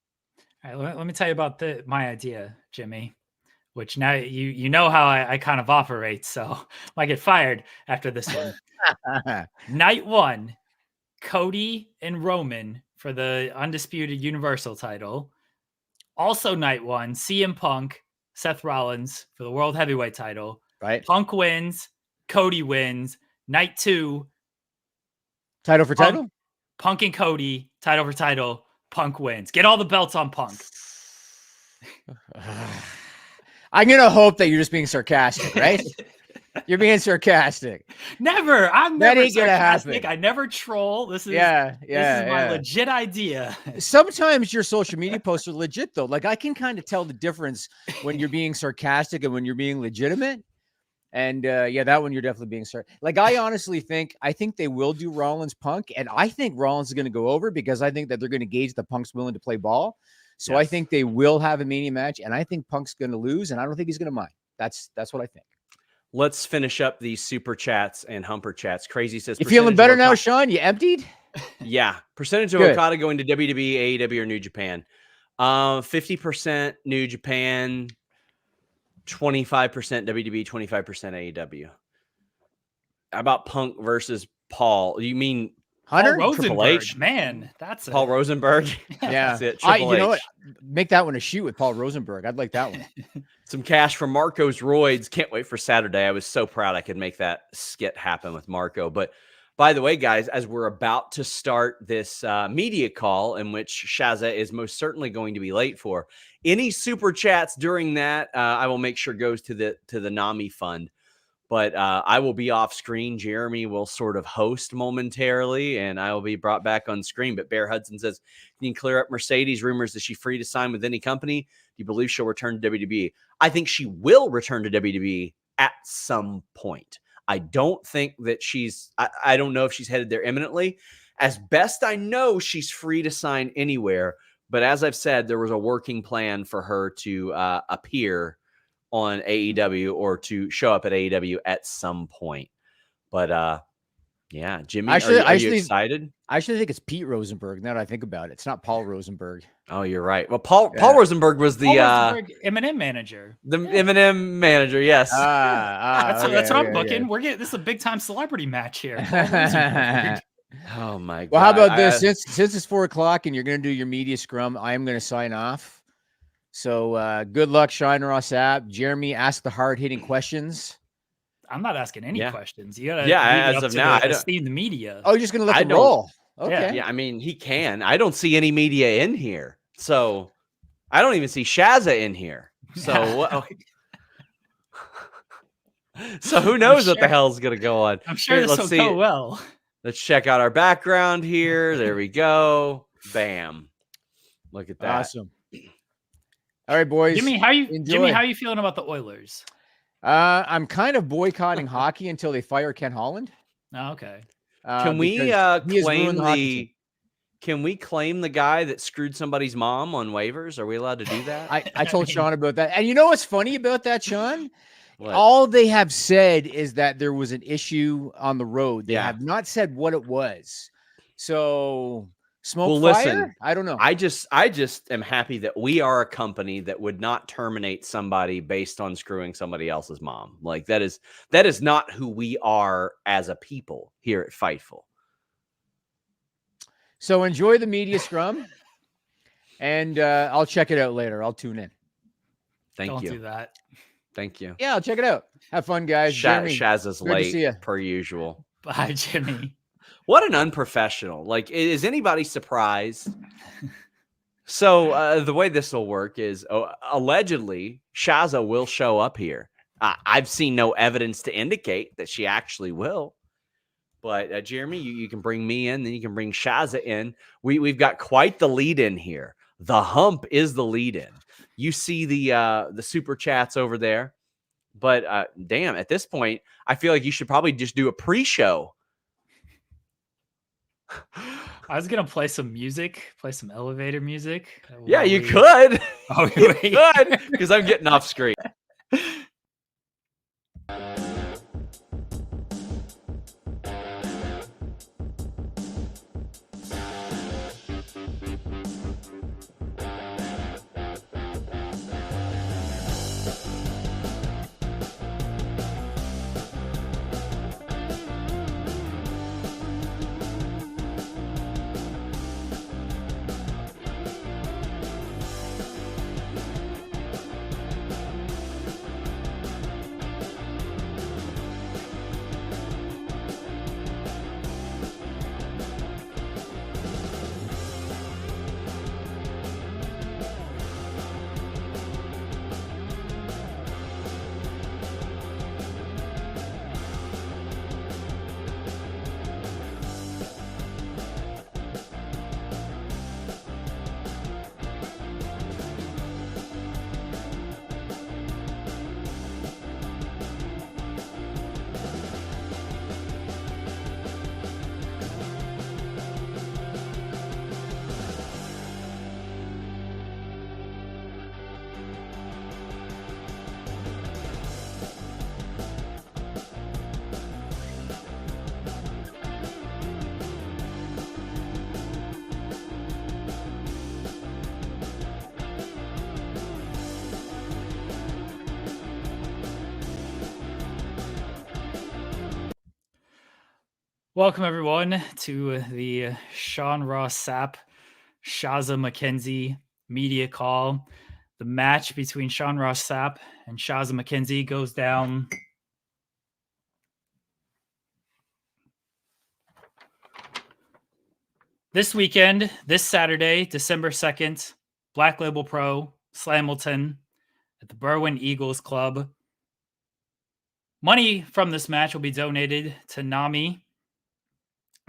All right, let me tell you about my idea, Jimmy, which now you know how I kind of operate, so I get fired after this one. Night 1, Cody and Roman for the undisputed Universal title. Also night 1, CM Punk, Seth Rollins for the World Heavyweight title. Right. Punk wins, Cody wins. Night 2, title for title. Punk and Cody, title for title. Punk wins. Get all the belts on Punk. I'm going to hope that you're just being sarcastic, right? You're being sarcastic. Never. I'm never sarcastic. Happen. I never troll. This is my legit idea. Sometimes your social media posts are legit, though. Like, I can kind of tell the difference when you're being sarcastic and when you're being legitimate. And that one you're definitely being sarcastic. Like, I think they will do Rollins Punk, and I think Rollins is going to go over because I think that they're going to gauge the Punk's willing to play ball. So yes. I think they will have a Mania match, and I think Punk's going to lose, and I don't think he's going to mind. That's what I think. Let's finish up these super chats and humper chats. Crazy says, you feeling better now, Sean? You emptied? Yeah. Percentage of Okada going to WWE, AEW, or New Japan. 50% New Japan, 25% WWE, 25% AEW. How about Punk versus Paul? You mean Hunter? Paul Rosenberg. Triple H? Man, that's Paul Rosenberg. Yeah. That's it. Triple you know what? Make that one a shoot with Paul Rosenberg. I'd like that one. Some cash from Marco's Roids. Can't wait for Saturday. I was so proud I could make that skit happen with Marco. But by the way, guys, as we're about to start this media call, in which Shazza is most certainly going to be late for, any super chats during that, I will make sure goes to the NAMI fund. But I will be off screen. Jeremy will sort of host momentarily, and I will be brought back on screen. But Bear Hudson says, can you clear up Mercedes rumors? Is she free to sign with any company? Do you believe she'll return to WWE? I think she will return to WWE at some point. I don't think that I don't know if she's headed there imminently. As best I know, she's free to sign anywhere. But as I've said, there was a working plan for her to appear on AEW or to show up at AEW at some point. But Yeah, Jimmy, Actually, are you excited? I actually think it's Pete Rosenberg. Now that I think about it, it's not Paul Rosenberg. Oh, you're right. Well, Paul Yeah. Rosenberg was Paul the Rosenberg, Eminem manager. Eminem manager. Yes. That's Okay, what I'm okay, booking. okay. We're getting this is a big time celebrity match here. Paul Rosenberg. Oh my god. Well, how about this? Since it's 4:00 and you're going to do your media scrum, I am going to sign off. So good luck, Sean, Ross Sapp. Jeremy, ask the hard-hitting questions. I'm not asking any questions. You gotta as leave it up of to now, the I don't. esteemed media. Oh, you're just going to let them roll. Okay. Yeah, I mean, he can. I don't see any media in here, so I don't even see Shazza in here. So, so who knows what the hell's gonna go on? I'm sure Here, this will go well. Let's check out our background here. There we go. Bam. Look at that. Awesome. All right, boys. Jimmy, how you feeling about the Oilers? I'm kind of boycotting hockey until they fire Ken Holland. Oh, okay. Can we claim the guy that screwed somebody's mom on waivers? Are we allowed to do that? I told Sean about that. And you know what's funny about that, Sean? What? All they have said is that there was an issue on the road. They have not said what it was. So smoke fire? Listen, I don't know. I just am happy that we are a company that would not terminate somebody based on screwing somebody else's mom. Like that is not who we are as a people here at Fightful. So enjoy the media scrum, and I'll check it out later. I'll tune in. Don't do that. Thank you. Yeah, I'll check it out. Have fun, guys. Shazza's late per usual. Bye, Jimmy. What an unprofessional. Like, is anybody surprised? So the way this will work is allegedly Shazza will show up here. I've seen no evidence to indicate that she actually will. But Jeremy, you can bring me in, then you can bring Shazza in. We've got quite the lead in here. The Hump is the lead in. You see the super chats over there. But damn, at this point, I feel like you should probably just do a pre-show. I was gonna play some music, play some elevator music. Yeah, you could. Oh, you could, because I'm getting off screen. Welcome, everyone, to the Ross Sapp, Shaza McKenzie Media Call. The match between Ross Sapp and Shaza McKenzie goes down this weekend, this Saturday, December 2nd, Black Label Pro Slamilton at the Berwyn Eagles Club. Money from this match will be donated to NAMI.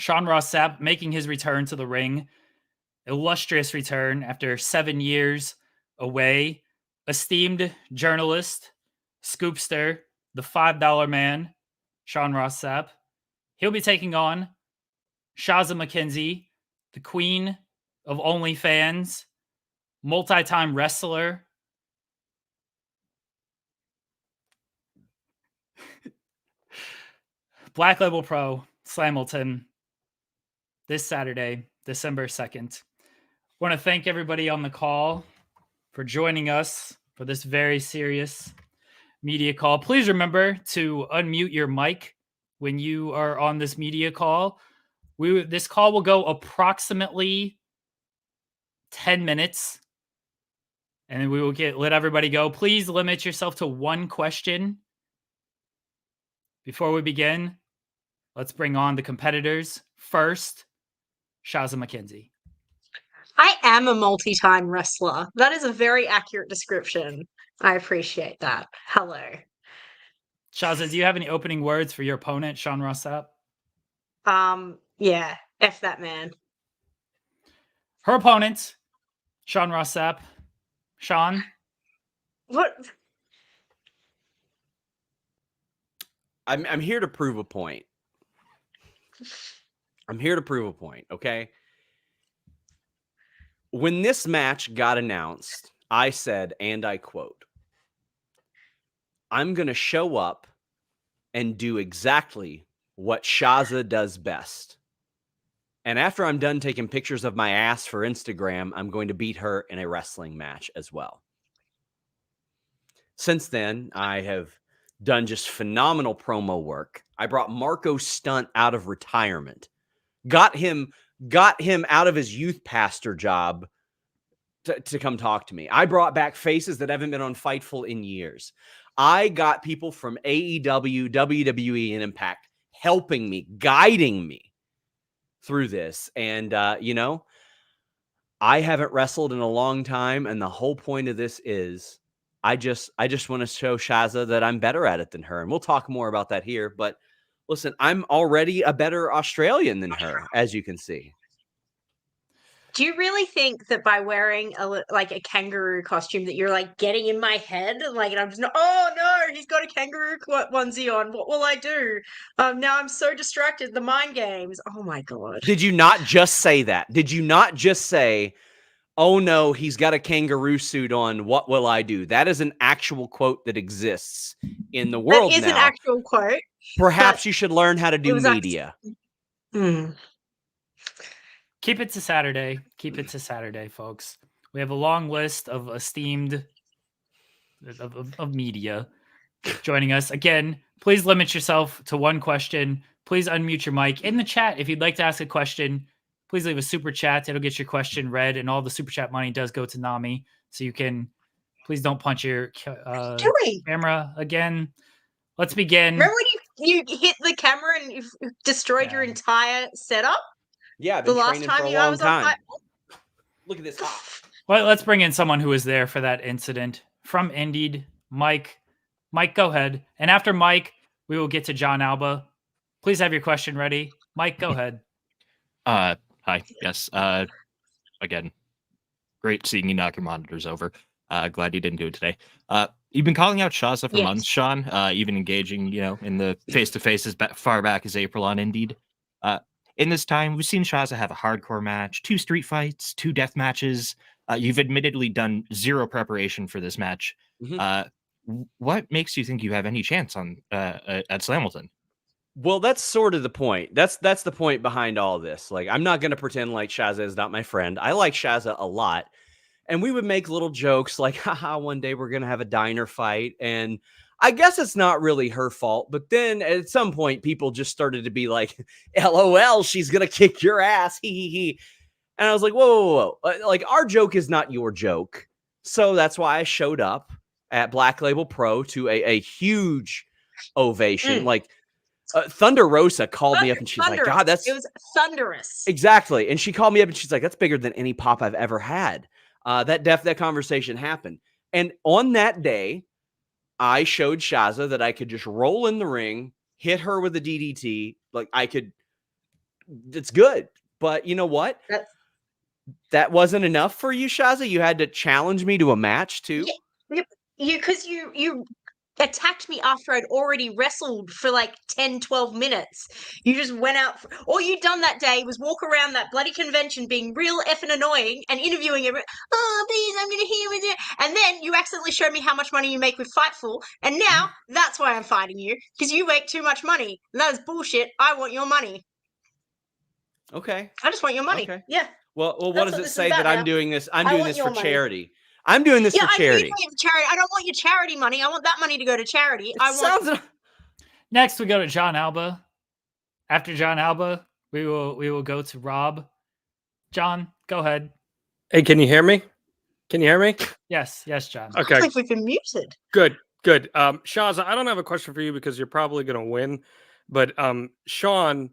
Ross Sapp making his return to the ring. Illustrious return after 7 years away. Esteemed journalist, scoopster, the $5 man, Ross Sapp. He'll be taking on Shaza McKenzie, the queen of OnlyFans, multi-time wrestler. Black Label Pro Slamilton this Saturday, December 2nd. Want to thank everybody on the call for joining us for this very serious media call. Please remember to unmute your mic when you are on this media call. This call will go approximately 10 minutes, and then we will let everybody go. Please limit yourself to one question. Before we begin, let's bring on the competitors. First, Shaza McKenzie. I am a multi-time wrestler. That is a very accurate description. I appreciate that. Hello. Shaza, do you have any opening words for your opponent, Sean Ross Sapp? Yeah, F that man. Her opponent, Sean Ross Sapp. Sean? What? I'm here to prove a point. I'm here to prove a point, okay? When this match got announced, I said, and I quote, I'm going to show up and do exactly what Shaza does best. And after I'm done taking pictures of my ass for Instagram, I'm going to beat her in a wrestling match as well. Since then, I have done just phenomenal promo work. I brought Marco Stunt out of retirement, got him out of his youth pastor job to come talk to me. I brought back faces that haven't been on Fightful in years. I got people from AEW, WWE, and Impact helping me, guiding me through this. And, I haven't wrestled in a long time. And the whole point of this is I just want to show Shaza that I'm better at it than her. And we'll talk more about that here. But listen, I'm already a better Australian than her, as you can see. Do you really think that by wearing a kangaroo costume that you're like getting in my head? Like, and I'm just, oh no, he's got a kangaroo onesie on. What will I do? Now I'm so distracted. The mind games. Oh my God. Did you not just say that? Did you not just say, oh no, he's got a kangaroo suit on. What will I do? That is an actual quote that exists in the world now. That is an actual quote. Perhaps you should learn how to do media. Keep it to Saturday. Keep it to Saturday, folks. We have a long list of esteemed of media joining us. Again, please limit yourself to one question. Please unmute your mic. In the chat, if you'd like to ask a question, please leave a super chat. It'll get your question read, and all the super chat money does go to Nami. So you can, please don't punch your camera again. Let's begin. Remember when you hit the camera and you've destroyed your entire setup? Yeah, I've been training for a long time. Look at this hop. Well, let's bring in someone who was there for that incident from Indeed. Mike, go ahead. And after Mike, we will get to John Alba. Please have your question ready. Mike, go ahead. Hi. Yes. Again, great seeing you knock your monitors over. Glad you didn't do it today. You've been calling out Shaza for months, Sean, even engaging, in the face-to-face as far back as April on Indeed. In this time, we've seen Shaza have a hardcore match, 2 street fights, 2 death matches. You've admittedly done 0 preparation for this match. Mm-hmm. What makes you think you have any chance on at Slamilton? Well, that's sort of the point. That's the point behind all this. Like, I'm not going to pretend like Shaza is not my friend. I like Shaza a lot. And we would make little jokes like, haha, one day we're going to have a diner fight. And I guess it's not really her fault. But then at some point, people just started to be like, LOL, she's going to kick your ass. He. And I was like, whoa. Like, our joke is not your joke. So that's why I showed up at Black Label Pro to a huge ovation. Like, Thunder Rosa called me up and she's like, God, it was thunderous. Exactly. And she called me up and she's like, that's bigger than any pop I've ever had. That conversation happened. And on that day, I showed Shaza that I could just roll in the ring, hit her with a DDT. Like, it's good. But you know what? That wasn't enough for you, Shaza. You had to challenge me to a match too. Because you attacked me after I'd already wrestled for like 10, 12 minutes. You just went out. All you'd done that day was walk around that bloody convention being real effing annoying and interviewing everyone. Oh, please, I'm going to hear with it. And then you accidentally showed me how much money you make with Fightful. And now that's why I'm fighting you, because you make too much money. And that is bullshit. I want your money. Okay. I just want your money. Okay. Yeah. Well, what That's does what it this is say that about I'm now. doing this? I'm I doing want this for your money. charity. I'm doing this Yeah, for I know you're charity. doing it for charity. I don't want your charity money. I want that money to go to charity. I want. Sounds. Next, we go to John Alba. After John Alba, we will go to Rob. John, go ahead. Hey, can you hear me? Can you hear me? Yes, John. I Okay, can't believe we've been muted. good. Shazza, I don't have a question for you because you're probably going to win. But Sean,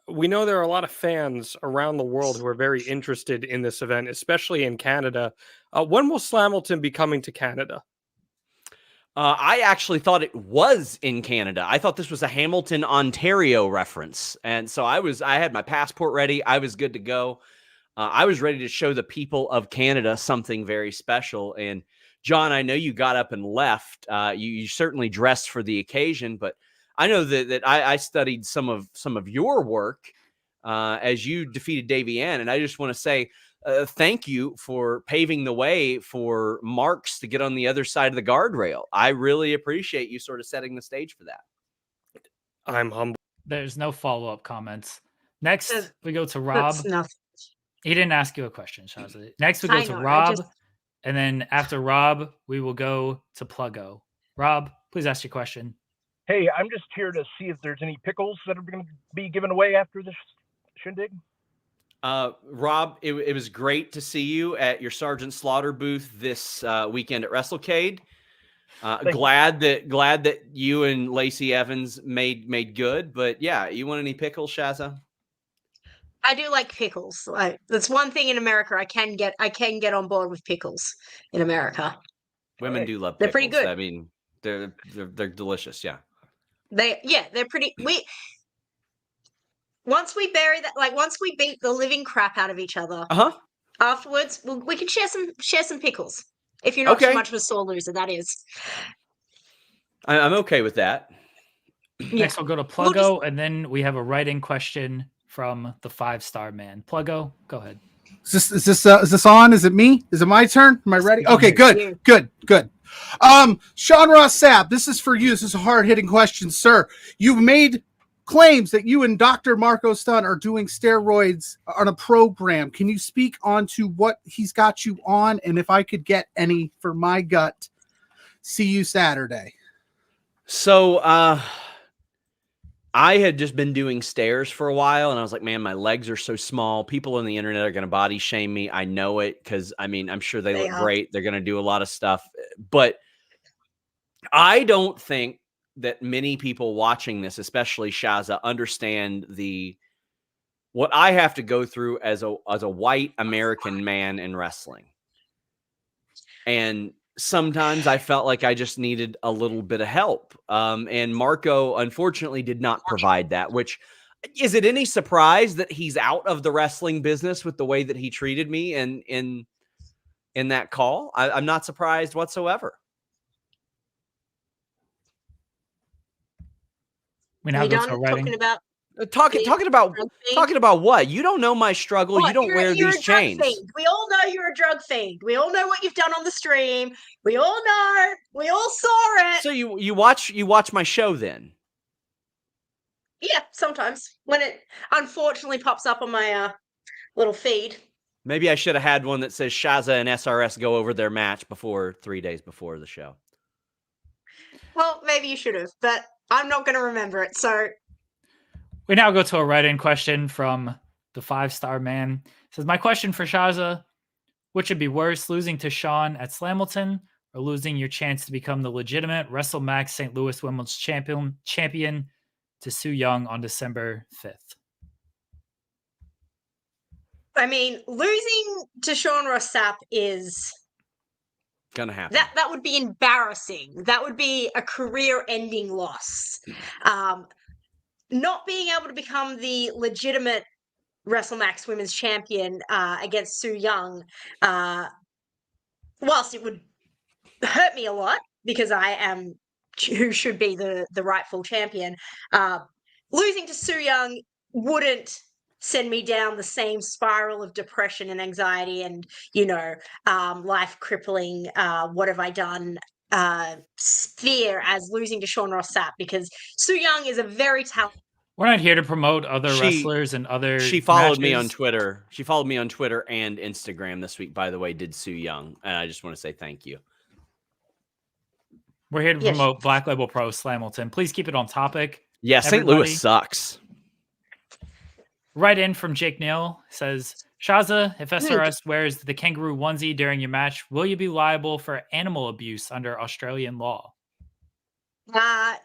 we know there are a lot of fans around the world who are very interested in this event, especially in Canada. When will Slamilton be coming to Canada? I actually thought it was in Canada. I thought this was a Hamilton, Ontario reference. And so I had my passport ready. I was good to go. I was ready to show the people of Canada something very special. And John, I know you got up and left. You certainly dressed for the occasion, but I know that I studied some of your work as you defeated Davey Ann. And I just want to say, thank you for paving the way for Marks to get on the other side of the guardrail. I really appreciate you sort of setting the stage for that. I'm humble. There's no follow-up comments. Next, we go to Rob. That's nothing. He didn't ask you a question, Shaza. Next, we go to Rob. And then after Rob, we will go to Pluggo. Rob, please ask your question. Hey, I'm just here to see if there's any pickles that are going to be given away after this shindig. Rob, it was great to see you at your Sergeant Slaughter booth this weekend at WrestleCade. Glad that you and Lacey Evans made good. But yeah, you want any pickles, Shaza? I do like pickles. That's one thing in America I can get on board with pickles in America. Women do love pickles. They're pretty good. I mean, they're delicious. Yeah. They're pretty. Once we bury that, like once we beat the living crap out of each other, afterwards we can share some pickles. If you're not too much of a sore loser, that is. I'm okay with that. Next, we'll go to Pluggo, and then we have a write-in question from the 5-star man. Pluggo, go ahead. Is this on? Is it me? Is it my turn? Am I ready? Okay, good. Sean Ross Sapp, this is for you. This is a hard-hitting question, sir. You've made claims that you and Dr. Marco Stunt are doing steroids on a program. Can you speak on to what he's got you on, and if I could get any for my gut? See you Saturday. So I had just been doing stairs for a while, and I was like, man, my legs are so small. People on the internet are going to body shame me. I know it because, I mean, I'm sure they look great. They're going to do a lot of stuff. But I don't think that many people watching this, especially Shaza, understand what I have to go through as a white American man in wrestling. And sometimes I felt like I just needed a little bit of help. And Marco, unfortunately, did not provide that, which is it any surprise that he's out of the wrestling business with the way that he treated me in that call? I'm not surprised whatsoever. We now go to talking about talking about what? You don't know my struggle. What? You don't wear these chains. We all know you're a drug fiend. We all know what you've done on the stream. We all know. We all saw it. So you watch my show then? Yeah, sometimes when it unfortunately pops up on my little feed. Maybe I should have had one that says SHAZZA and SRS go over their match 3 days before the show. Well, maybe you should have, but I'm not going to remember it. So we now go to a write-in question from the 5-star man. It says, my question for Shaza, which would be worse, losing to Sean at Slamilton or losing your chance to become the legitimate WrestleMax St. Louis Women's champion to Su Yung on December 5th? I mean, losing to Sean Ross Sapp is gonna happen. That would be embarrassing. That would be a career-ending loss. Not being able to become the legitimate WrestleMax Women's Champion against Su Yung, whilst it would hurt me a lot because I am who should be the rightful champion. Losing to Su Yung wouldn't send me down the same spiral of depression and anxiety and, life crippling, what have I done, sphere as losing to Sean Ross Sapp, because Su Yung is a very talented. We're not here to promote other wrestlers and other. She followed me on matches. Twitter. She followed me on Twitter and Instagram this week, by the way, did Su Yung. And I just want to say thank you. We're here to promote Black Label Pro Slamilton. Please keep it on topic. Yeah, St. Louis sucks. Right in from Jake Neal says, Shaza, if SRS wears the kangaroo onesie during your match, will you be liable for animal abuse under Australian law?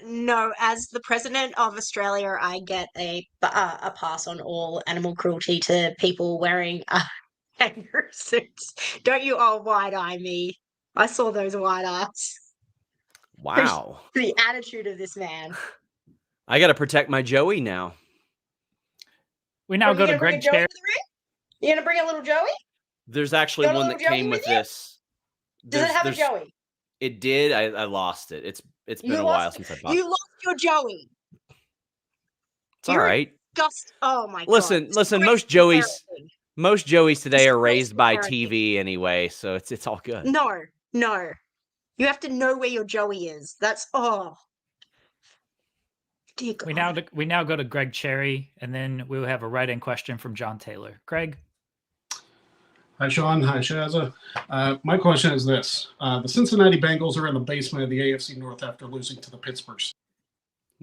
No, as the president of Australia, I get a pass on all animal cruelty to people wearing kangaroo suits. Don't you all wide-eye me. I saw those wide eyes. Wow. The attitude of this man. I got to protect my Joey now. We now go to Greg Cherry. You going to bring a little Joey? There's actually one that came with this. Does it have a Joey? It did. I lost it. It's been a while since I bought it. You lost your Joey. It's all right. Oh my God. Listen. Most Joeys today are raised by TV anyway, so it's all good. No. You have to know where your Joey is. That's Dear God. We now go to Greg Cherry, and then we'll have a write-in question from John Taylor. Greg. Hi, Sean. Hi, Shazza. My question is this. The Cincinnati Bengals are in the basement of the AFC North after losing to the Pittsburgh.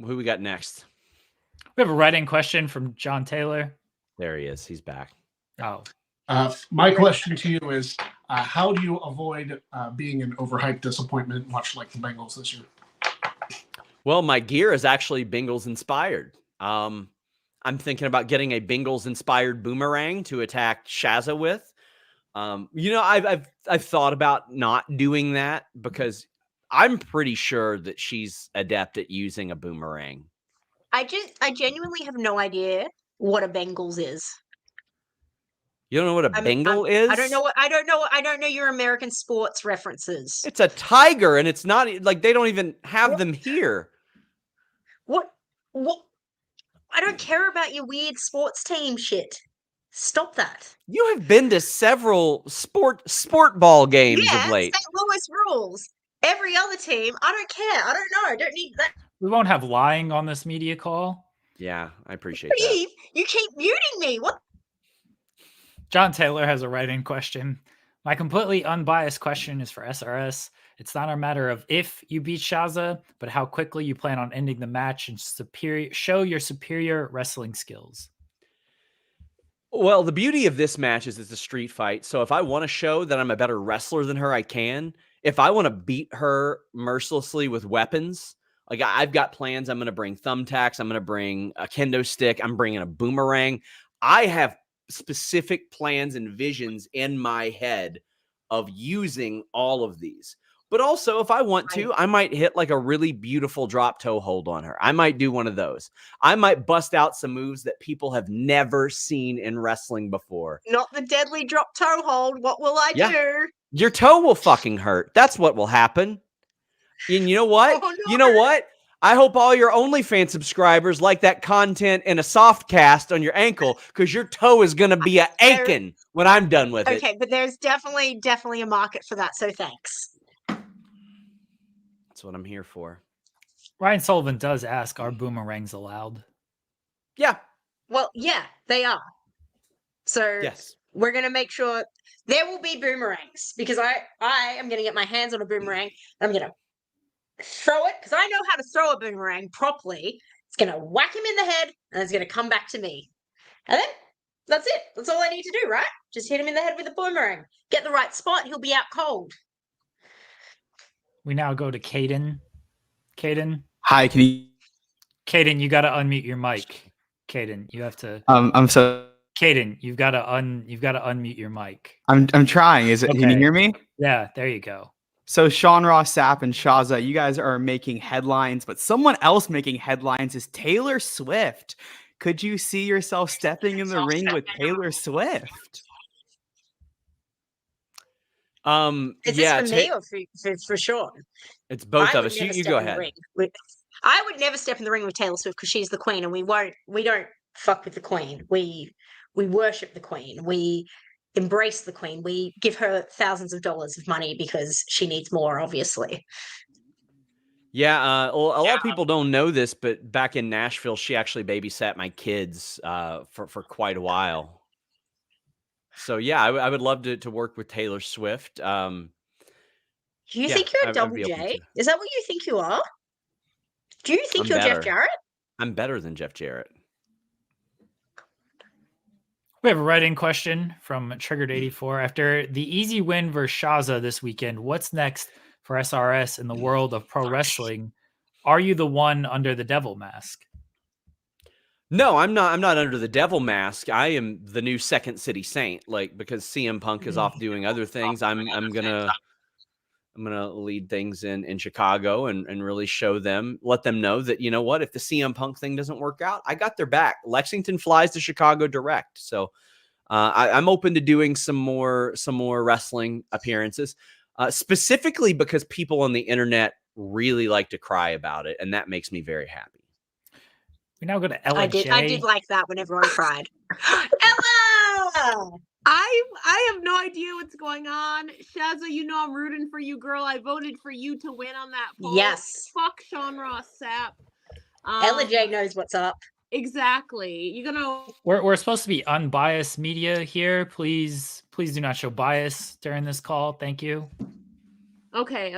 Who we got next? We have a write-in question from John Taylor. There he is. He's back. Oh. My question to you is, how do you avoid being an overhyped disappointment, much like the Bengals this year? Well, my gear is actually Bengals inspired. I'm thinking about getting a Bengals inspired boomerang to attack Shaza with. I've thought about not doing that because I'm pretty sure that she's adept at using a boomerang. I genuinely have no idea what a Bengals is. You don't know what a Bengal is? I don't know your American sports references. It's a tiger, and it's not like they don't even have them here. What? I don't care about your weird sports team shit. Stop that. You have been to several sport ball games of late. St. Louis rules. Every other team, I don't care. I don't know. I don't need that. We won't have lying on this media call. Yeah, I appreciate that. You keep muting me. What? John Taylor has a write-in question. My completely unbiased question is for SRS. It's not a matter of if you beat Shaza, but how quickly you plan on ending the match and show your superior wrestling skills. Well, the beauty of this match is it's a street fight. So if I want to show that I'm a better wrestler than her, I can. If I want to beat her mercilessly with weapons, like I've got plans. I'm going to bring thumbtacks. I'm going to bring a kendo stick. I'm bringing a boomerang. I have specific plans and visions in my head of using all of these. But also, if I want to, I might hit like a really beautiful drop toe hold on her. I might do one of those. I might bust out some moves that people have never seen in wrestling before. Not the deadly drop toe hold. What will I do? Your toe will fucking hurt. That's what will happen. And you know what? Oh, no. You know what? I hope all your OnlyFans subscribers like that content in a soft cast on your ankle because your toe is going to be aching when I'm done with it. Okay, but there's definitely a market for that, so thanks. That's what I'm here for. Ryan Sullivan does ask, are boomerangs allowed? Yeah. Well, yeah, they are. So yes, we're going to make sure there will be boomerangs because I am going to get my hands on a boomerang. And I'm going to throw it because I know how to throw a boomerang properly. It's going to whack him in the head and it's going to come back to me. And then that's it. That's all I need to do, right? Just hit him in the head with a boomerang. Get the right spot. He'll be out cold. We now go to Caden. Caden. Hi, can you? Caden, you got to unmute your mic. Caden, you have to. I'm so. Caden, you've got to unmute your mic. I'm trying. Is it? Okay. Can you hear me? Yeah, there you go. So Sean Ross Sapp and Shaza, you guys are making headlines, but someone else making headlines is Taylor Swift. Could you see yourself stepping in the ring with Taylor Swift? Is Yeah, this for me or for Sean? it's both I of would us. never You step go in the ahead. ring. I would never step in the ring with Taylor Swift because she's the queen, and we don't fuck with the queen. We worship the queen. We embrace the queen. We give her thousands of dollars of money because she needs more, obviously. Yeah, well, a lot of people don't know this, but back in Nashville, she actually babysat my kids for quite a while. So yeah, I would love to work with Taylor Swift. Do you Yeah, think you're a I'd double be open J? to. Is that what you think you are? Do you think I'm you're Jeff better. Jarrett? I'm better than Jeff Jarrett. We have a write-in question from Triggered84. After the easy win versus Shaza this weekend, what's next for SRS in the world of pro wrestling? Are you the one under the devil mask? No, I'm not. I'm not under the devil mask. I am the new Second City Saint. Like, because CM Punk is off doing other things, I'm gonna lead things in Chicago and really show them, let them know that, you know what, if the CM Punk thing doesn't work out, I got their back. Lexington flies to Chicago direct, so I'm open to doing some more wrestling appearances, specifically because people on the internet really like to cry about it, and that makes me very happy. We now go to Ella. I did like that when everyone cried. Ella! I have no idea what's going on. Shazza, you know I'm rooting for you, girl. I voted for you to win on that poll. Yes. Fuck Sean Ross Sapp. Ella J knows what's up. Exactly. You're gonna. We're supposed to be unbiased media here. Please do not show bias during this call. Thank you. Okay.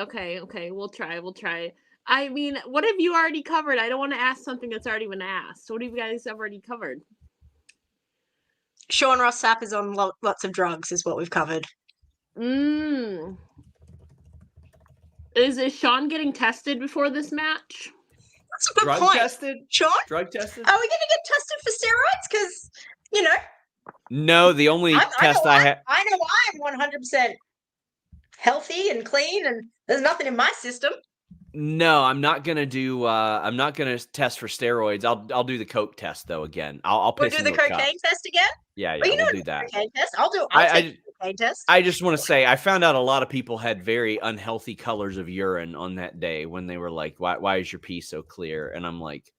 We'll try. I mean, what have you already covered? I don't want to ask something that's already been asked. What have you guys already covered? Sean Ross Sapp is on lots of drugs, is what we've covered. Is Sean getting tested before this match? That's a good Drug point. tested? Sean? Drug tested? Are we going to get tested for steroids? Because, you know. No, the only test I have. I know I'm 100% healthy and clean, and there's nothing in my system. No, I'm not gonna do. I'm not gonna test for steroids. I'll do the coke test though. Again, I'll We'll piss do the into a cup. cocaine test again. Yeah, Well, you we'll know do that. Cocaine test. I'll take the cocaine test. I just want to say I found out a lot of people had very unhealthy colors of urine on that day when they were like, "Why is your pee so clear?" And I'm like,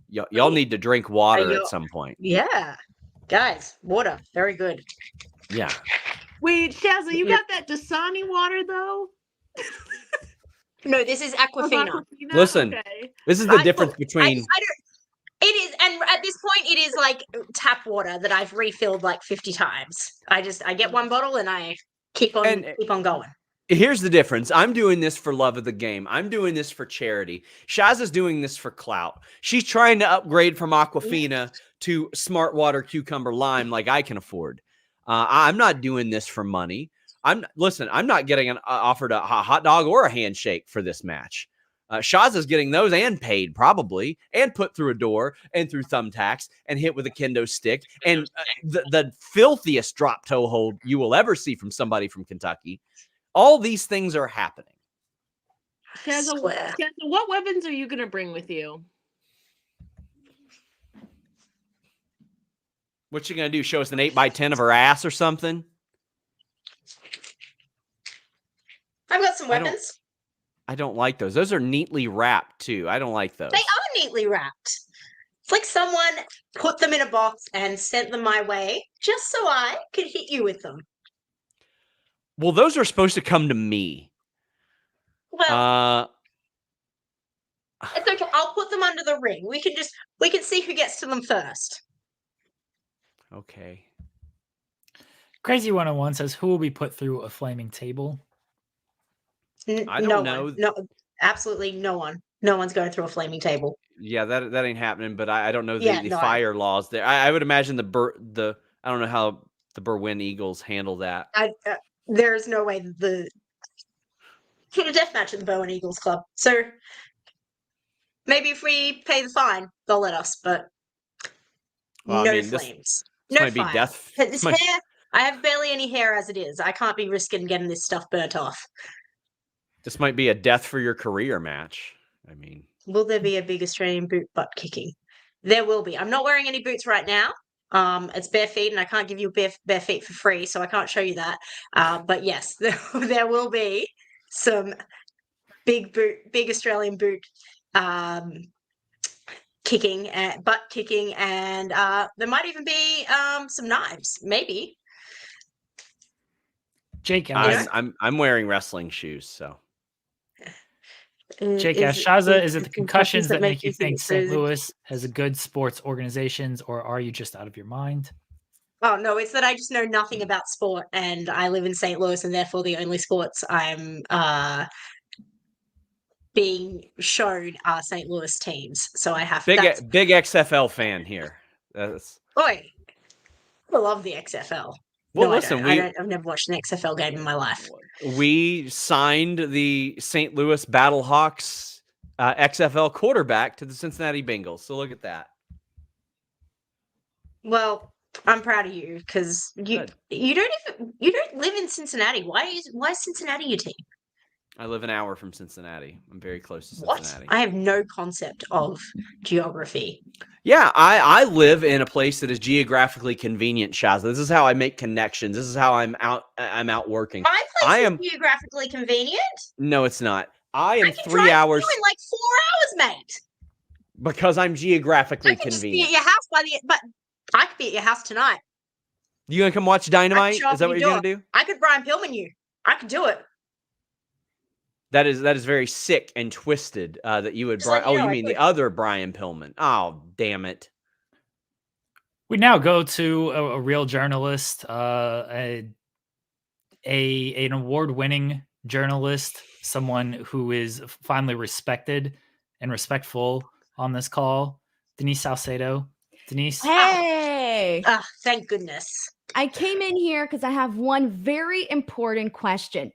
"Y'all need to drink water at some point." Yeah, guys, water, very good. Yeah. Wait, Shazza, you got that Dasani water though? No, this is Aquafina. Listen, this is the difference between. It is, and at this point, it is like tap water that I've refilled like 50 times. I get one bottle and I keep on going. Here's the difference. I'm doing this for love of the game. I'm doing this for charity. Shazza's doing this for clout. She's trying to upgrade from Aquafina to Smart Water Cucumber Lime like I can afford. I'm not doing this for money. I'm not getting offered a hot dog or a handshake for this match. Shazza's getting those and paid probably, and put through a door and through thumbtacks and hit with a kendo stick and the filthiest drop toe hold you will ever see from somebody from Kentucky. All these things are happening. Shazza, what weapons are you gonna bring with you? What you gonna do? Show us an 8x10 of her ass or something? I've got some weapons. I don't like those. Those are neatly wrapped too. I don't like those. They are neatly wrapped. It's like someone put them in a box and sent them my way just so I could hit you with them. Well, those are supposed to come to me. Well, it's okay. I'll put them under the ring. We can see who gets to them first. Okay. Crazy 101 says, who will be put through a flaming table? I don't know. No, absolutely no one. No one's going through a flaming table. Yeah, that ain't happening. But I don't know the no, fire laws there. I would imagine I don't know how the Berwyn Eagles handle that. There's no way the death match at the Bowen Eagles Club. So maybe if we pay the fine, they'll let us. But Well, no I mean, flames. this No might be fire. death. This hair. I have barely any hair as it is. I can't be risking getting this stuff burnt off. This might be a death for your career match. I mean, Will there be a big Australian boot butt kicking? There will be. I'm not wearing any boots right now, It's bare feet, and I can't give you bare feet for free, so I can't show you that. But yes, there will be some big Australian boot kicking and butt kicking, and there might even be some knives, maybe. Jake, I'm wearing wrestling shoes, so. Jake, Shaza, is it the concussions that make you think St. Louis has a good sports organizations, or are you just out of your mind? Oh, no, it's that I just know nothing about sport, and I live in St. Louis, and therefore the only sports I'm being shown are St. Louis teams. So I have big XFL fan here. Oi, I love the XFL. Well, no, listen, I've never watched an XFL game in my life. We signed the St. Louis Battlehawks XFL quarterback to the Cincinnati Bengals. So look at that. Well, I'm proud of you because you don't live in Cincinnati. Why is Cincinnati your team? I live an hour from Cincinnati. I'm very close to Cincinnati. What? I have no concept of geography. Yeah, I live in a place that is geographically convenient, Shaza. This is how I make connections. This is how I'm out working. My place is geographically convenient. No, it's not. I am 3 hours. You in like 4 hours, mate. Because I'm geographically I can convenient. Just be at your house but I could be at your house tonight. You gonna come watch Dynamite? Is that what you're gonna do? I could Brian Pillman you. I could do it. That is very sick and twisted. That you would. You mean the other Brian Pillman? Oh, damn it! We now go to a real journalist, an award-winning journalist, someone who is finally respected and respectful on this call. Denise Salcedo. Denise. Hey. Thank goodness. I came in here because I have one very important question.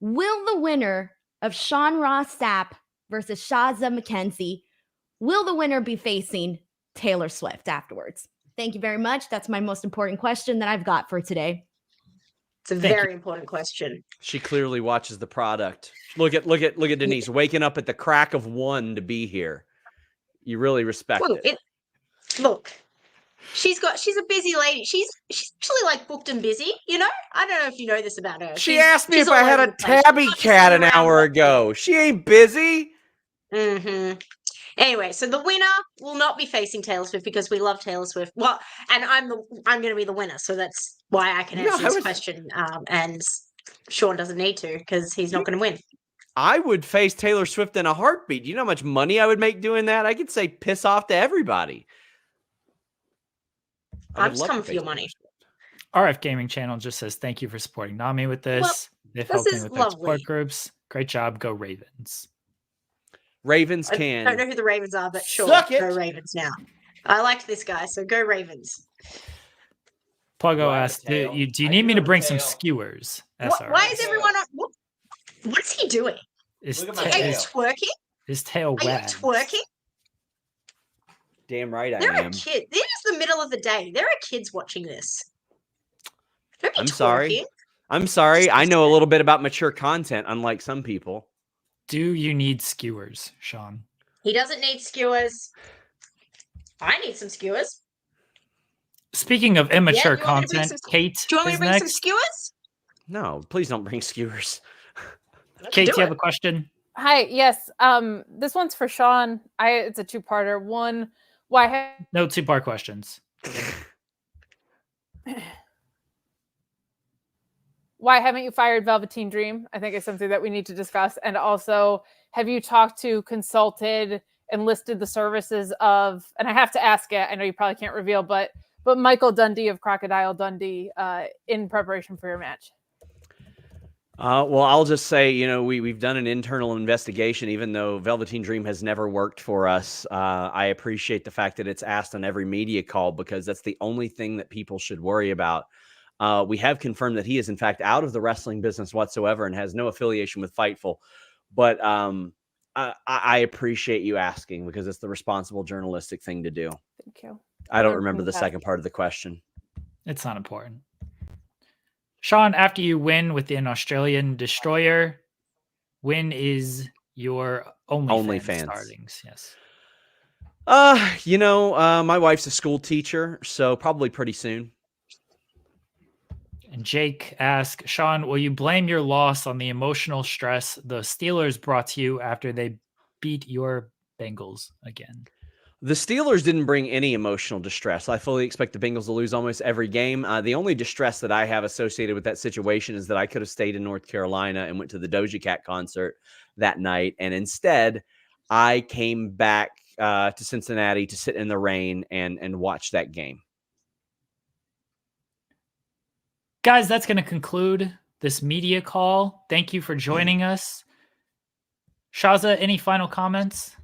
Will the winner of Ross Sapp versus Shaza McKenzie, will the winner be facing Taylor Swift afterwards? Thank you very much. That's my most important question that I've got for today. It's a very important question. She clearly watches the product. Look at Denise waking up at the crack of 1 to be here. You really respect it. Look. She's a busy lady. She's actually like booked and busy, you know? I don't know if you know this about her. She asked me if I had a tabby cat an hour ago. She ain't busy. Mm-hmm. Anyway, so the winner will not be facing Taylor Swift because we love Taylor Swift. Well, and I'm going to be the winner, so that's why I can answer this question. And Sean doesn't need to because he's not going to win. I would face Taylor Swift in a heartbeat. You know how much money I would make doing that? I could say piss off to everybody. I'm just coming for your money. RF Gaming Channel just says thank you for supporting Nami with this. Well, They've helped me with their support groups. Great job. Go Ravens. Ravens I don't know who the Ravens are, but sure. Go Ravens now. I liked this guy, so go Ravens. Pluggo asked, do you need me to bring some skewers? Why is everyone on? What is he doing? Are you twerking? His tail wags. Are you twerking? Damn right I am. am. This is the middle of the day. There are kids watching this. I'm sorry. I'm sorry. I know a little bit about mature content, unlike some people. Do you need skewers, Sean? He doesn't need skewers. I need some skewers. Speaking of immature content, Kate, do you want me to bring some skewers? No, please don't bring skewers. Kate, do you have a question? Hi. Yes. This one's for Sean. It's a two-parter. One, no 2-part questions. Why haven't you fired Velveteen Dream? I think it's something that we need to discuss. And also, have you talked to, consulted, and listed the services of, and I have to ask it, I know you probably can't reveal, but Michael Dundee of Crocodile Dundee in preparation for your match? Well, I'll just say, we've done an internal investigation, even though Velveteen Dream has never worked for us. I appreciate the fact that it's asked on every media call because that's the only thing that people should worry about. We have confirmed that he is, in fact, out of the wrestling business whatsoever and has no affiliation with Fightful. But I appreciate you asking because it's the responsible journalistic thing to do. Thank you. I don't remember the second part of the question. It's not important. Sean, after you win with an Australian destroyer, when is your OnlyFans starting? Yes. My wife's a school teacher, so probably pretty soon. And Jake asked, Sean, will you blame your loss on the emotional stress the Steelers brought to you after they beat your Bengals again? The Steelers didn't bring any emotional distress. I fully expect the Bengals to lose almost every game. The only distress that I have associated with that situation is that I could have stayed in North Carolina and went to the Doja Cat concert that night. And instead, I came back to Cincinnati to sit in the rain and watch that game. Guys, that's going to conclude this media call. Thank you for joining us. Shaza, any final comments?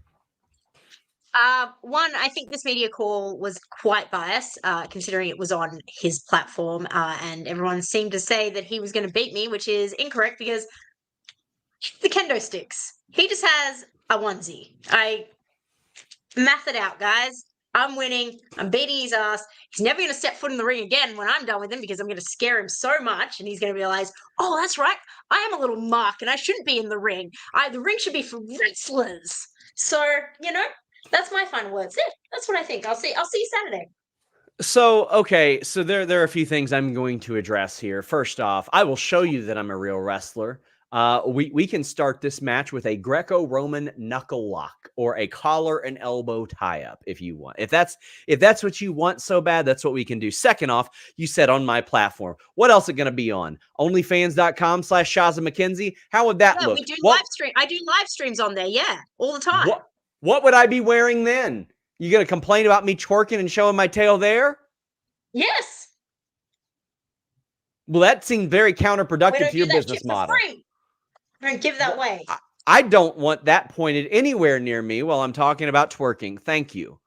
One, I think this media call was quite biased, considering it was on his platform, and everyone seemed to say that he was going to beat me, which is incorrect because the kendo sticks. He just has a onesie. I math it out, guys. I'm winning. I'm beating his ass. He's never going to step foot in the ring again when I'm done with him because I'm going to scare him so much and he's going to realize, oh, that's right. I am a little mark and I shouldn't be in the ring. The ring should be for wrestlers. So, that's my final words. Yeah, that's what I think. I'll see you Saturday. So there are a few things I'm going to address here. First off, I will show you that I'm a real wrestler. We can start this match with a Greco-Roman knuckle lock or a collar and elbow tie-up if you want. If that's what you want so bad, that's what we can do. Second off, you said on my platform. What else is it going to be on? Onlyfans.com/Shaza McKenzie? How would that look? We do live stream. I do live streams on there, all the time. What would I be wearing then? You going to complain about me twerking and showing my tail there? Yes. Well, that seemed very counterproductive to your business model. Free. Don't give that way. I don't want that pointed anywhere near me while I'm talking about twerking. Thank you.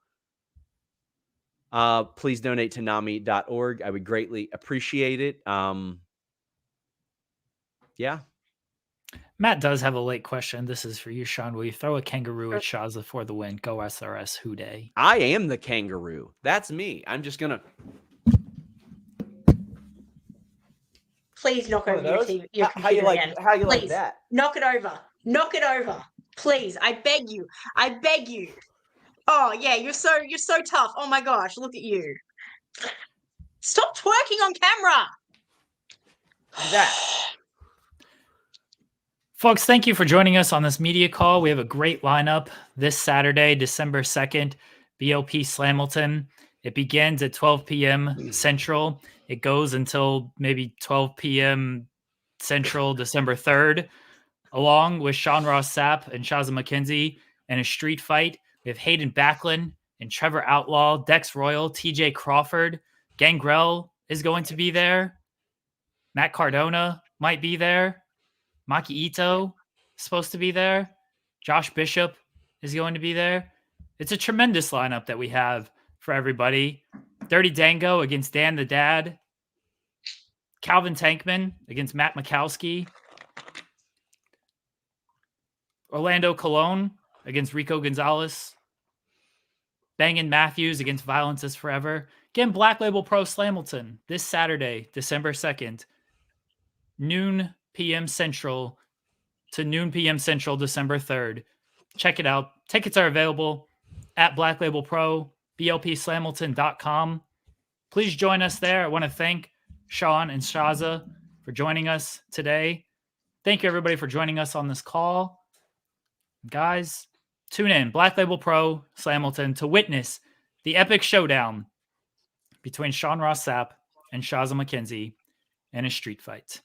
Please donate to NAMI.org. I would greatly appreciate it. Yeah. Matt does have a late question. This is for you, Sean. Will you throw a kangaroo at Shaza for the win? Go SRS, who day? I am the kangaroo. That's me. I'm just going to. Please knock over your TV, your computer How you Please, like that? Knock it over. Knock it over. Please, I beg you. I beg you. Oh yeah, you're so tough. Oh my gosh, look at you. Stop twerking on camera. That. Folks, thank you for joining us on this media call. We have a great lineup this Saturday, December 2nd, BLP Slamilton. It begins at 12 p.m. Central. It goes until maybe 12 p.m. Central, December 3rd, along with Sean Ross Sapp and Shazza McKenzie in a street fight. We have Hayden Backlund and Trevor Outlaw, Dex Royal, TJ Crawford. Gangrel is going to be there. Matt Cardona might be there. Maki Ito is supposed to be there. Josh Bishop is going to be there. It's a tremendous lineup that we have for everybody. Dirty Dango against Dan the Dad. Calvin Tankman against Matt Mikowski. Orlando Colon against Rico Gonzalez. Bangin' Matthews against Violence is Forever. Again, Black Label Pro Slamilton this Saturday, December 2nd, noon p.m. Central to noon p.m. Central, December 3rd. Check it out. Tickets are available at Black Label Pro, blpslamilton.com. Please join us there. I want to thank Sean and Shaza for joining us today. Thank you, everybody, for joining us on this call. Guys, tune in, Black Label Pro Slamilton, to witness the epic showdown between Sean Ross Sapp and Shaza McKenzie in a street fight.